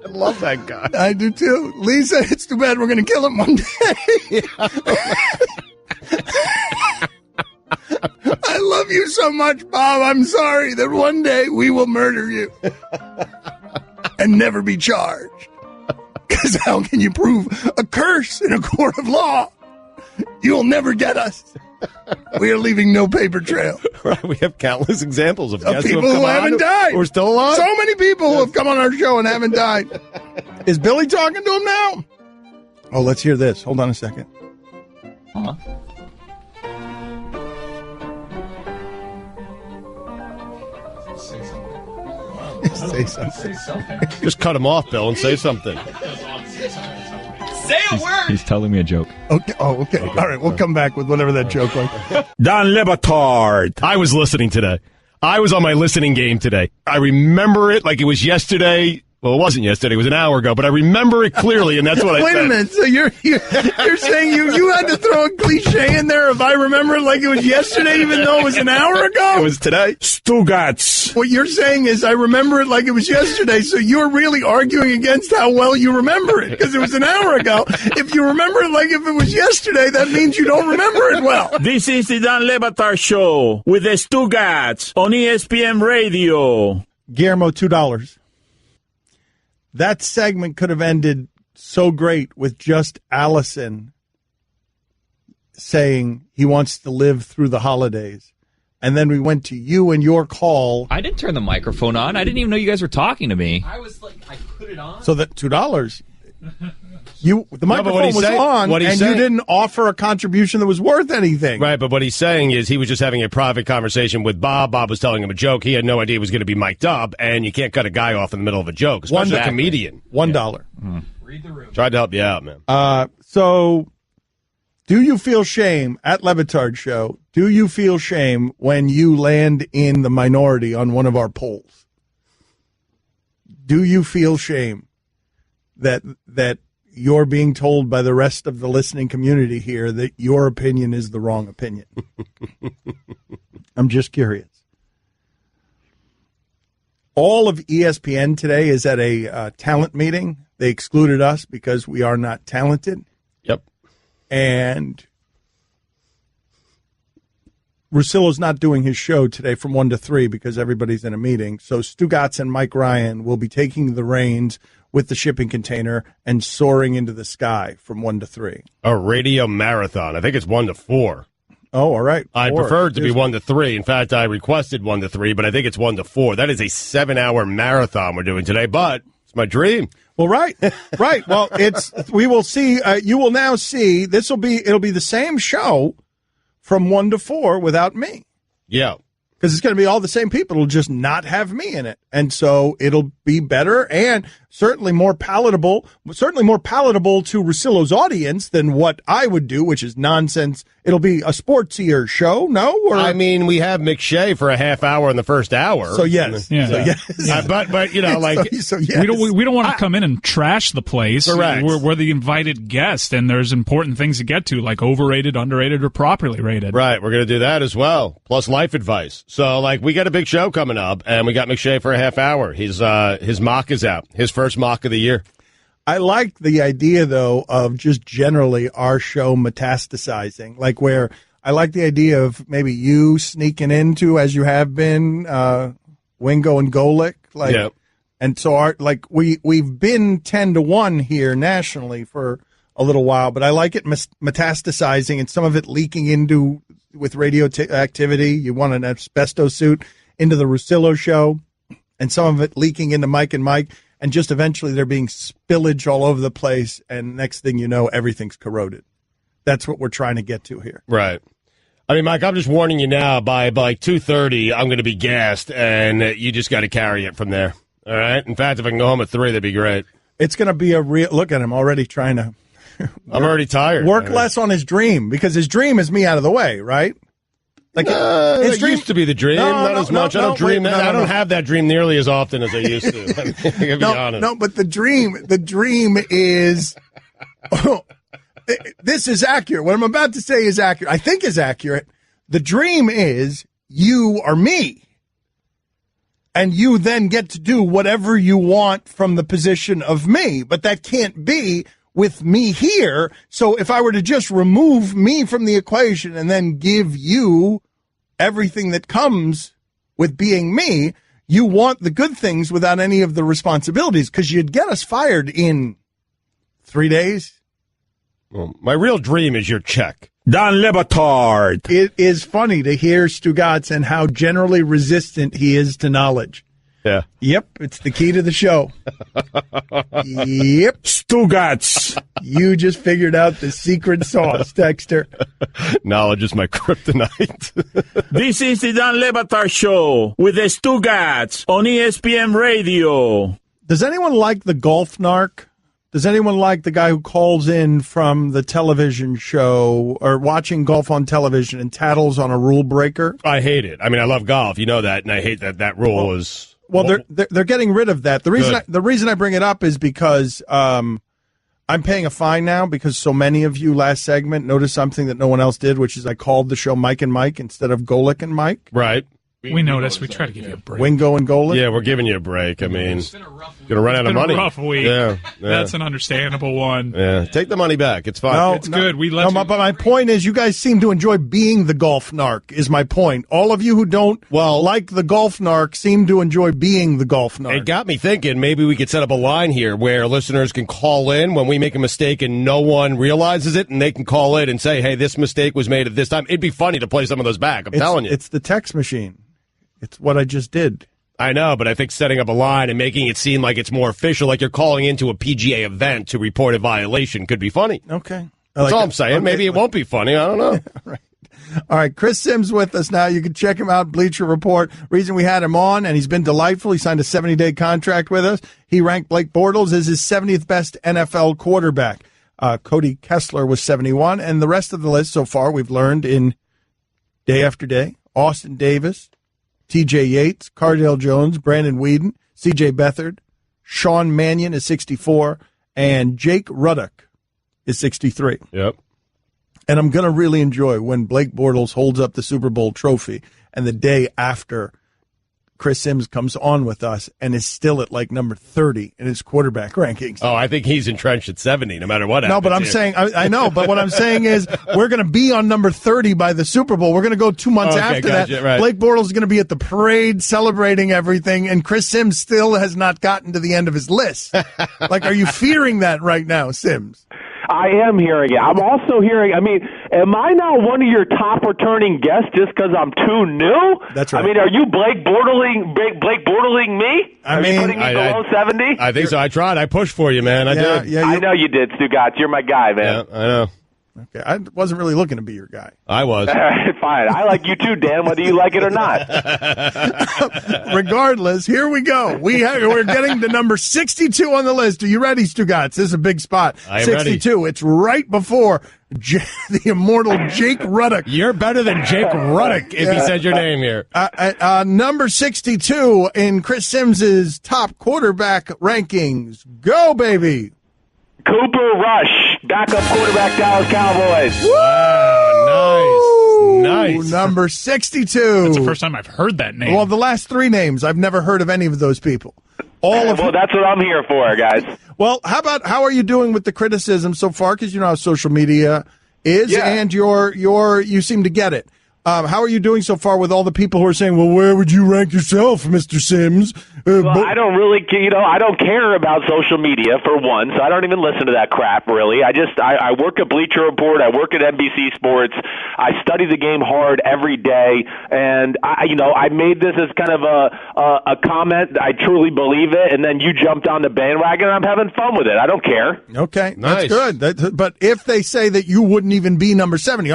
I love that guy. I do too. Lisa, it's too bad we're going to kill him one day. I love you so much, Bob. I'm sorry that one day we will murder you and never be charged. Because how can you prove a curse in a court of law? You'll never get us. We are leaving no paper trail. Right, we have countless examples of guests people who haven't died. We're still alive. So many people who have come on our show and haven't died. Is Billy talking to him now? Oh, let's hear this. Hold on a second. Huh? Say something. Just cut him off, Bill, and say something. Say a word. He's telling me a joke. Okay. Oh, okay. All right, we'll come back with whatever that joke was. Dan Le Batard. I was listening today. I was on my listening game today. I remember it like it was yesterday. Well, it wasn't yesterday. It was an hour ago, but I remember it clearly, and that's what I said. Wait a minute. So you're saying you had to throw a cliche in there if I remember it like it was yesterday, even though it was an hour ago? It was today. Stugotz. What you're saying is I remember it like it was yesterday, so you're really arguing against how well you remember it, because it was an hour ago. If you remember it like if it was yesterday, that means you don't remember it well. This is the Dan Le Batard Show with the Stugotz on ESPN Radio. Guillermo, $2. That segment could have ended so great with just Allison saying he wants to live through the holidays. And then we went to you and your call. I didn't turn the microphone on. I didn't even know you guys were talking to me. I was like, I put it on. So that $2. The microphone was on, and you didn't offer a contribution that was worth anything. Right, but what he's saying is he was just having a private conversation with Bob. Bob was telling him a joke. He had no idea it was going to be mic'd up, and you can't cut a guy off in the middle of a joke, especially a comedian. $1. Read the room. Tried to help you out, man. So, do you feel shame at Le Batard Show? Do you feel shame when you land in the minority on one of our polls? Do you feel shame that you're being told by the rest of the listening community here that your opinion is the wrong opinion? I'm just curious. All of ESPN today is at a talent meeting. They excluded us because we are not talented. Yep. And Russillo's not doing his show today from 1 to 3 because everybody's in a meeting. So Stugotz and Mike Ryan will be taking the reins with the shipping container and soaring into the sky from 1 to 3. A radio marathon. I think it's 1 to 4. Oh, all right. I prefer it to be 1 to 3. In fact, I requested 1 to 3, but I think it's 1 to 4. That is a 7-hour marathon we're doing today, but it's my dream. Well, right. Right. Well, we will see. You will now see. It'll be the same show from 1 to 4 without me. Yeah. Because it's going to be all the same people. It'll just not have me in it. And so it'll be better and certainly more palatable to Russillo's audience than what I would do, which is nonsense. It'll be a sportsier show, no? Or, I mean, we have McShay for a half hour in the first hour. So, yes. Yeah. So, yes. But you know, like... So yes. We don't want to come in and trash the place. Correct. We're the invited guest, and there's important things to get to, like overrated, underrated, or properly rated. Right. We're going to do that as well, plus life advice. So, like, we got a big show coming up, and we got McShay for a half hour. His mock is out. His first mock of the year. I like the idea, though, of just generally our show metastasizing, like where I like the idea of maybe you sneaking into, as you have been, Wingo and Golick. Yeah. And so we've been 10-1 here nationally for a little while, but I like it metastasizing and some of it leaking into with radioactivity. You want an asbestos suit into the Russillo show, and some of it leaking into Mike and Mike, and just eventually there being spillage all over the place, and next thing you know, everything's corroded. That's what we're trying to get to here. Right. I mean, Mike, I'm just warning you now, by like 2:30, I'm going to be gassed, and you just got to carry it from there. All right? In fact, if I can go home at 3, that'd be great. It's going to be a real... Look at him already trying to... I'm already tired. Work less on his dream, because his dream is me out of the way, right? Like his dream used to be as much. I don't dream. I don't have that dream nearly as often as I used to. I can be honest. No, but the dream is... This is accurate. What I'm about to say is accurate. I think is accurate. The dream is you are me. And you then get to do whatever you want from the position of me. But that can't be with me here. So if I were to just remove me from the equation and then give you everything that comes with being me, you want the good things without any of the responsibilities, because you'd get us fired in 3 days. Well, my real dream is your check. Dan Le Batard. It is funny to hear Stugotz and how generally resistant he is to knowledge. Yeah. Yep, it's the key to the show. Yep. Stugotz. You just figured out the secret sauce, Dexter. Knowledge is my kryptonite. This is the Dan Le Batard Show with the Stugotz on ESPN Radio. Does anyone like the golf narc? Does anyone like the guy who calls in from the television show or watching golf on television and tattles on a rule breaker? I hate it. I mean, I love golf. You know that, and I hate that rule is... Well, they're getting rid of that. The reason I bring it up is because I'm paying a fine now because so many of you last segment noticed something that no one else did, which is I called the show Mike and Mike instead of Golick and Mike. Right. We noticed. We try to give you a break. Wingo and Golick? Yeah, we're giving you a break. I mean, it's going to run out of money. It's been a rough week. Yeah. That's an understandable one. Yeah, take the money back. It's fine. No, it's good. We let you... But my point is you guys seem to enjoy being the golf narc, is my point. All of you who don't like the golf narc seem to enjoy being the golf narc. It got me thinking maybe we could set up a line here where listeners can call in when we make a mistake and no one realizes it, and they can call in and say, hey, this mistake was made at this time. It'd be funny to play some of those back. I'm telling you. It's the text machine. It's what I just did. I know, but I think setting up a line and making it seem like it's more official, like you're calling into a PGA event to report a violation, could be funny. Okay. That's all I'm saying. Okay. Maybe it won't be funny. I don't know. Right. All right. Chris Sims with us now. You can check him out, Bleacher Report. Reason we had him on, and he's been delightful. He signed a 70-day contract with us. He ranked Blake Bortles as his 70th best NFL quarterback. Cody Kessler was 71, and the rest of the list so far we've learned in day after day. Austin Davis, T.J. Yates, Cardale Jones, Brandon Weeden, C.J. Beathard, Sean Mannion is 64, and Jake Ruddock is 63. Yep. And I'm going to really enjoy when Blake Bortles holds up the Super Bowl trophy and the day after Chris Sims comes on with us and is still at like number 30 in his quarterback rankings. Oh, I think he's entrenched at 70 no matter what happens. No, but I'm saying, I know, but what I'm saying is we're going to be on number 30 by the Super Bowl. We're going to go 2 months after that. Right. Blake Bortles is going to be at the parade celebrating everything, and Chris Sims still has not gotten to the end of his list. Like, are you fearing that right now, Sims? I am hearing it. I'm also hearing, I mean, am I now one of your top returning guests just because I'm too new? That's right. I mean, are you Blake Bortling me? Are you putting me below 70? I think so. I tried. I pushed for you, man. I did. Yeah, I know you did, Stugotz. You're my guy, man. Yeah, I know. Okay, I wasn't really looking to be your guy. I was. Fine. I like you too, Dan, whether you like it or not. Regardless, here we go. We're getting to number 62 on the list. Are you ready, Stugotz? This is a big spot. I'm 62. Ready. It's right before the immortal Jake Ruddock. You're better than Jake Ruddock if he said your name here. Number 62 in Chris Sims's top quarterback rankings. Go, baby. Cooper Rush, backup quarterback, Dallas Cowboys. Wow, nice. Number 62. That's the first time I've heard that name. Well, the last 3 names, I've never heard of any of those people. Well, that's what I'm here for, guys. Well, how are you doing with the criticism so far? Because you know how social media is, and you seem to get it. How are you doing so far with all the people who are saying, well, where would you rank yourself, Mr. Sims? Well, I don't really, I don't care about social media, for one, so I don't even listen to that crap, really. I work at Bleacher Report. I work at NBC Sports. I study the game hard every day, and, I made this as kind of a comment. I truly believe it, and then you jumped on the bandwagon, and I'm having fun with it. I don't care. Okay, nice. That's good. But if they say that you wouldn't even be number 70,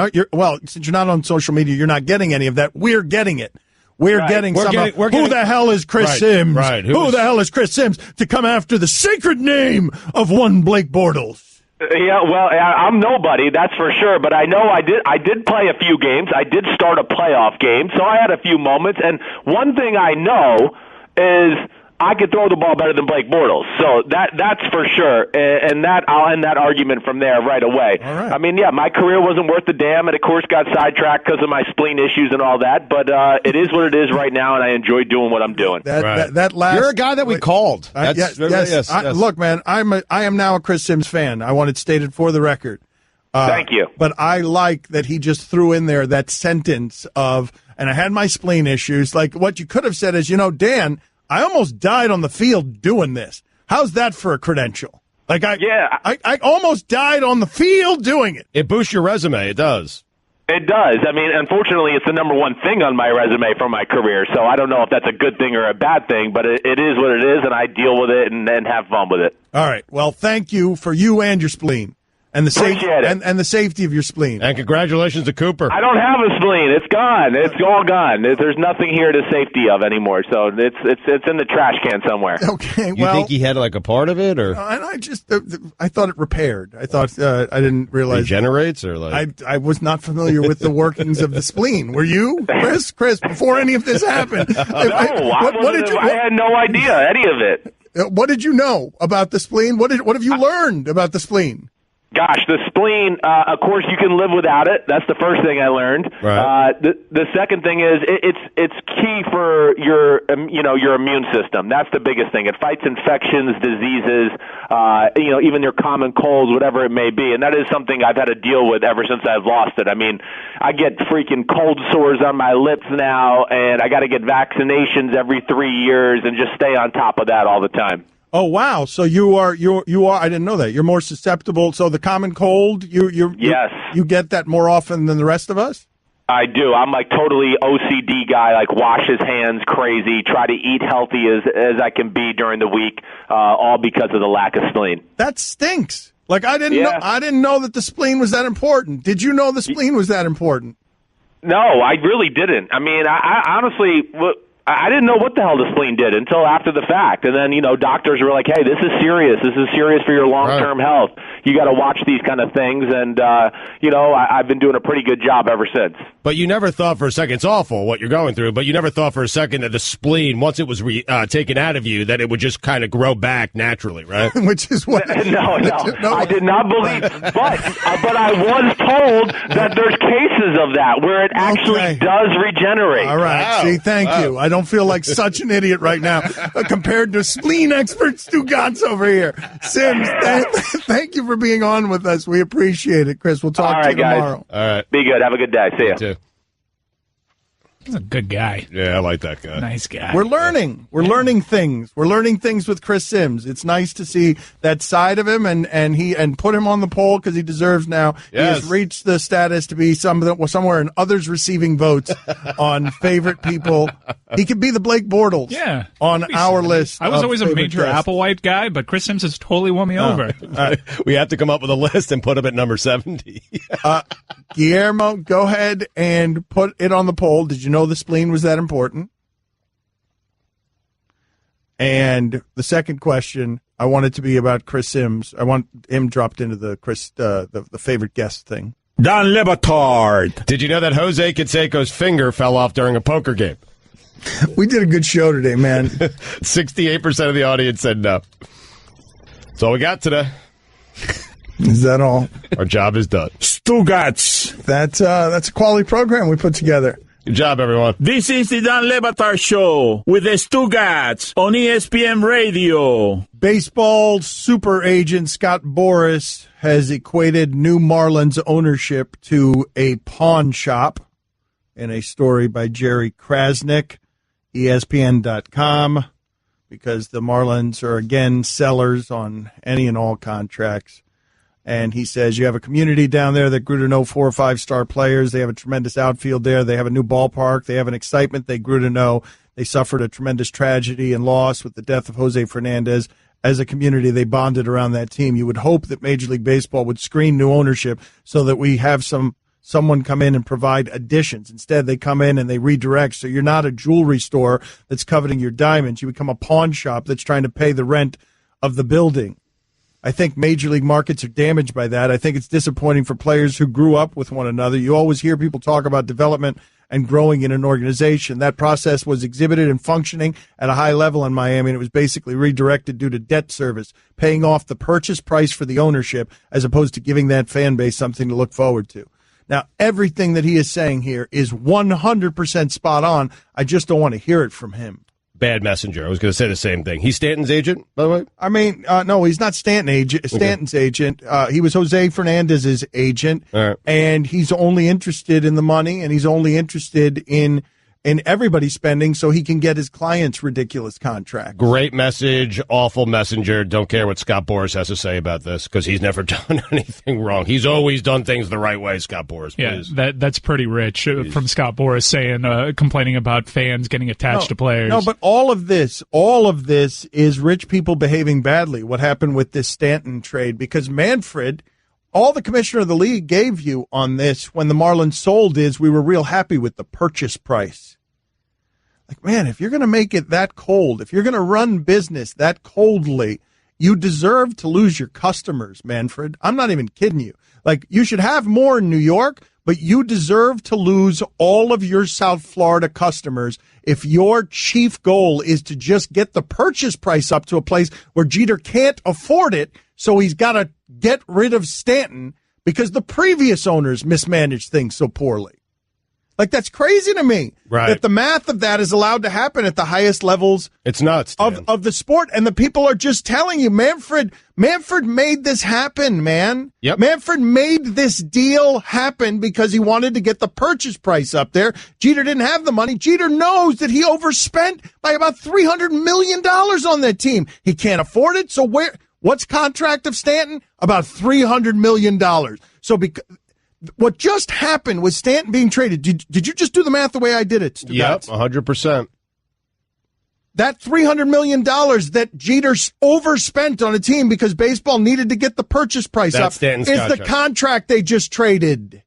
since you're not on social media, you're not getting any of that. We're getting it. We're getting who the hell is Chris Sims? Right. Who the hell is Chris Sims to come after the sacred name of one Blake Bortles? Yeah, well, I'm nobody, that's for sure. But I know I did play a few games. I did start a playoff game, so I had a few moments. And one thing I know is I could throw the ball better than Blake Bortles, so that's for sure. And that I'll end that argument from there right away. All right. I mean, yeah, my career wasn't worth a damn, and of course got sidetracked because of my spleen issues and all that. But it is what it is right now, and I enjoy doing what I'm doing. That last, you're a guy that we called. Yes. Yes. Look, man, I am now a Chris Sims fan. I want it stated for the record. Thank you. But I like that he just threw in there that sentence of, and I had my spleen issues. Like what you could have said is, Dan, I almost died on the field doing this. How's that for a credential? I almost died on the field doing it. It boosts your resume. It does. It does. I mean, unfortunately, it's the number one thing on my resume for my career, so I don't know if that's a good thing or a bad thing, but it is what it is, and I deal with it and have fun with it. All right. Well, thank you for you and your spleen. And the and the safety of your spleen. And congratulations to Cooper. I don't have a spleen. It's gone. It's all gone. There's nothing here to safety of anymore. So it's in the trash can somewhere. Okay. You think he had like a part of it, or? I thought it repaired. I thought I didn't realize regenerates, or like I was not familiar with the workings of the spleen. Were you, Chris? Before any of this happened? I had no idea any of it. What did you know about the spleen? What have you learned about the spleen? Gosh, the spleen, of course you can live without it. That's the first thing I learned. Right. The second thing is it's key for your immune system. That's the biggest thing. It fights infections, diseases, even your common colds, whatever it may be. And that is something I've had to deal with ever since I've lost it. I mean, I get freaking cold sores on my lips now, and I got to get vaccinations every 3 years and just stay on top of that all the time. Oh wow! So you are. I didn't know that. You're more susceptible. So the common cold, yes, you get that more often than the rest of us. I do. I'm like totally OCD guy. Like wash his hands crazy. Try to eat healthy as I can be during the week. All because of the lack of spleen. That stinks. Like I didn't know that the spleen was that important. Did you know the spleen was that important? No, I really didn't. I mean, I honestly. I didn't know what the hell the spleen did until after the fact. And then, doctors were like, hey, this is serious. This is serious for your long-term health. You got to watch these kind of things. And, I've been doing a pretty good job ever since. But you never thought for a second, it's awful what you're going through, but you never thought for a second that the spleen, once it was taken out of you, that it would just kind of grow back naturally, right? Which is what... No, I did not believe. But I was told that there's cases of that where it actually does regenerate. All right. Wow. See, thank you. I don't feel like such an idiot right now compared to spleen expert Stugotz over here. Sims, thank you for being on with us. We appreciate it, Chris. We'll talk to you tomorrow. All right. Be good. Have a good day. See you. Too. He's a good guy. Yeah, I like that guy. Nice guy. We're learning. We're learning things. We're learning things with Chris Sims. It's nice to see that side of him and put him on the poll because he deserves now. Yes. He has reached the status to be somewhere in others receiving votes on favorite people. He could be the Blake Bortles on our list. I was always a major guests. Applewhite guy, but Chris Sims has totally won me over. We have to come up with a list and put him at number 70. Guillermo, go ahead and put it on the poll. Did you know the spleen was that important? And the second question, I want it to be about Chris Sims. I want him dropped into the favorite guest thing. Dan Le Batard. Did you know that Jose Canseco's finger fell off during a poker game? We did a good show today, man. 68% of the audience said no. That's all we got today. Is that all? Our job is done. Stugotz. That's a quality program we put together. Good job, everyone. This is the Dan Le Batard Show with the Stugotz on ESPN Radio. Baseball super agent Scott Boras has equated New Marlins ownership to a pawn shop. in a story by Jerry Krasnick, ESPN.com, because the Marlins are, again, sellers on any and all contracts. And he says, you have a community down there that grew to know 4 or 5 star players. They have a tremendous outfield there. They have a new ballpark. They have an excitement they grew to know. They suffered a tremendous tragedy and loss with the death of Jose Fernandez. As a community, they bonded around that team. You would hope that Major League Baseball would screen new ownership so that we have someone come in and provide additions. Instead, they come in and they redirect. So you're not a jewelry store that's coveting your diamonds. You become a pawn shop that's trying to pay the rent of the building. I think major league markets are damaged by that. I think it's disappointing for players who grew up with one another. You always hear people talk about development and growing in an organization. That process was exhibited and functioning at a high level in Miami, and it was basically redirected due to debt service, paying off the purchase price for the ownership as opposed to giving that fan base something to look forward to. Now, everything that he is saying here is 100% spot on. I just don't want to hear it from him. Bad messenger. I was going to say the same thing. He's Stanton's agent, by the way? I mean, no, he's not Stanton's agent. He was Jose Fernandez's agent, and he's only interested in the money, and he's only interested in everybody spending so he can get his clients ridiculous contracts. Great message, awful messenger. Don't care what Scott Boras has to say about this because he's never done anything wrong. He's always done things the right way, Scott Boras. Please. Yeah, that's pretty rich from Scott Boras saying, complaining about fans getting attached to players. No, but all of this is rich people behaving badly. What happened with this Stanton trade? Because Manfred, all the commissioner of the league gave you on this when the Marlins sold is we were real happy with the purchase price. Like, man, if you're going to make it that cold, if you're going to run business that coldly, you deserve to lose your customers, Manfred. I'm not even kidding you. Like, you should have more in New York, but you deserve to lose all of your South Florida customers if your chief goal is to just get the purchase price up to a place where Jeter can't afford it, so he's got to get rid of Stanton because the previous owners mismanaged things so poorly. Like, that's crazy to me. Right. That the math of that is allowed to happen at the highest levels. It's nuts, of the sport. And the people are just telling you, Manfred made this happen, man. Yep. Manfred made this deal happen because he wanted to get the purchase price up there. Jeter didn't have the money. Jeter knows that he overspent by about $300 million on that team. He can't afford it. So what's contract of Stanton? About $300 million. So what just happened was Stanton being traded. Did you just do the math the way I did it, Stugotz? Yep, 100%. That $300 million that Jeter overspent on a team because baseball needed to get the purchase price up is the contract they just traded.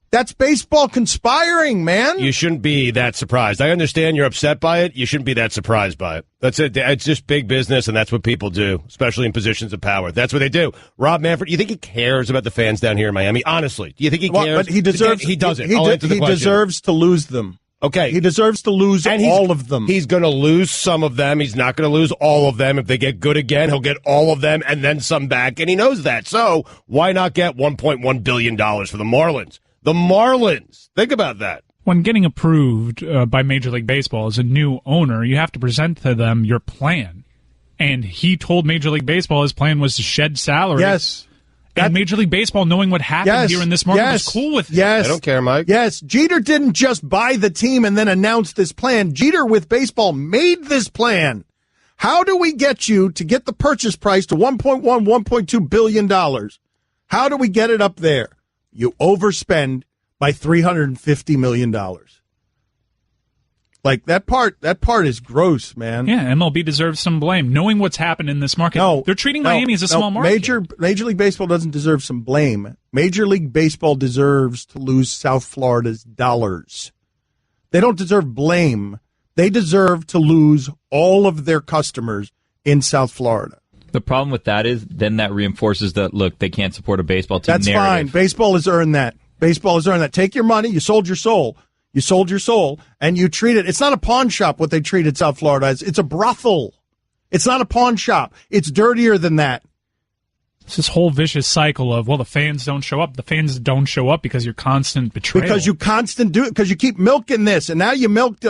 That's baseball conspiring, man. You shouldn't be that surprised. I understand you're upset by it. You shouldn't be that surprised by it. That's it. It's just big business, and that's what people do, especially in positions of power. That's what they do. Rob Manfred, you think he cares about the fans down here in Miami? Honestly, do you think he cares? But he deserves. He doesn't. He deserves to lose them. Okay. He deserves to lose all of them. He's going to lose some of them. He's not going to lose all of them. If they get good again, he'll get all of them and then some back, and he knows that. So why not get $1.1 billion for the Marlins? The Marlins. Think about that. When getting approved by Major League Baseball as a new owner, you have to present to them your plan. And he told Major League Baseball his plan was to shed salary. Yes. And Major League Baseball, knowing what happened here in this market, was cool with it. Yes. I don't care, Mike. Yes. Jeter didn't just buy the team and then announce this plan. Jeter, with baseball, made this plan. How do we get you to get the purchase price to $1.1, $1.2 billion? How do we get it up there? You overspend by $350 million. Like, that part is gross, man. Yeah, MLB deserves some blame. Knowing what's happened in this market, they're treating Miami as a small market. Major League Baseball doesn't deserve some blame. Major League Baseball deserves to lose South Florida's dollars. They don't deserve blame. They deserve to lose all of their customers in South Florida. The problem with that is then that reinforces that, look, they can't support a baseball team. That's narrative. fine. Baseball has earned that. Baseball has earned that. Take your money. You sold your soul. You sold your soul, and you treat it. It's not a pawn shop what they treated South Florida as. It's a brothel. It's not a pawn shop. It's dirtier than that. It's this whole vicious cycle of, well, the fans don't show up. The fans don't show up because you're constant betrayal. Because you keep milking this, and now you milked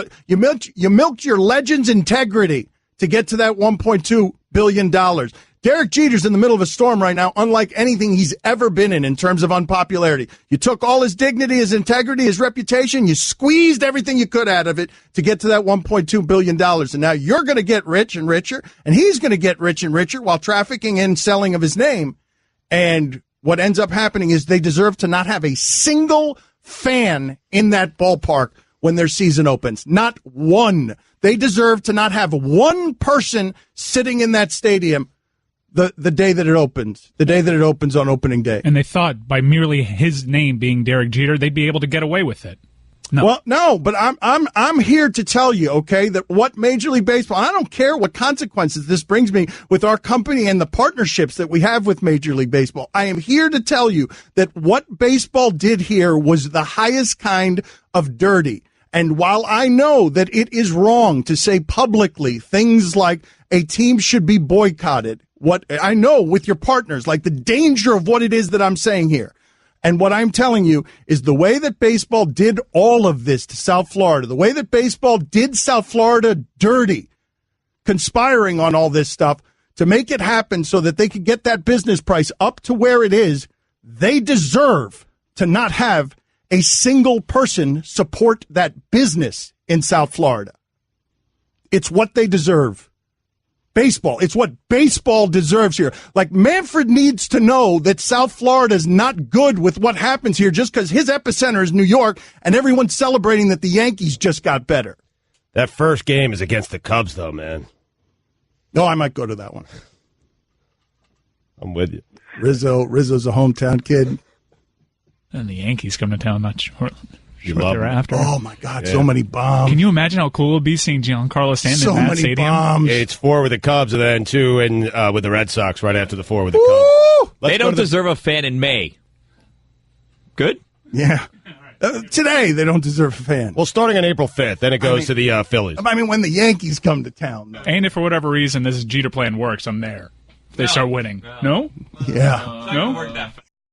your legend's integrity to get to that $1.2 billion. Derek Jeter's in the middle of a storm right now, unlike anything he's ever been in terms of unpopularity. You took all his dignity, his integrity, his reputation, you squeezed everything you could out of it to get to that $1.2 billion. And now you're going to get rich and richer, and he's going to get rich and richer while trafficking and selling of his name. And what ends up happening is they deserve to not have a single fan in that ballpark when their season opens. Not one. They deserve to not have one person sitting in that stadium the day that it opens, on opening day. And they thought by merely his name being Derek Jeter, they'd be able to get away with it. No. Well, no, but I'm here to tell you, okay, that what Major League Baseball, I don't care what consequences this brings me with our company and the partnerships that we have with Major League Baseball. I am here to tell you that what baseball did here was the highest kind of dirty. And while I know that it is wrong to say publicly things like a team should be boycotted, what I know with your partners, like the danger of what it is that I'm saying here. And what I'm telling you is the way that baseball did all of this to South Florida, the way that baseball did South Florida dirty, conspiring on all this stuff to make it happen so that they could get that business price up to where it is, they deserve to not have a single person support that business in South Florida. It's what they deserve. Baseball. It's what baseball deserves here. Like, Manfred needs to know that South Florida is not good with what happens here just because his epicenter is New York and everyone's celebrating that the Yankees just got better. That first game is against the Cubs, though, man. No, I might go to that one. I'm with you. Rizzo's a hometown kid. And the Yankees come to town not shortly thereafter. Oh, my God, so many bombs. Can you imagine how cool it would be seeing Giancarlo Stanton in that stadium? Bombs. It's 4 with the Cubs and then 2 with the Red Sox right after the 4 with the Cubs. They don't deserve a fan in May. Good? Yeah. Today, they don't deserve a fan. Well, starting on April 5th, then it goes to the Phillies. I mean, when the Yankees come to town. Though. And if for whatever reason this Jeter plan works, I'm there. If they start winning. No? Yeah. No?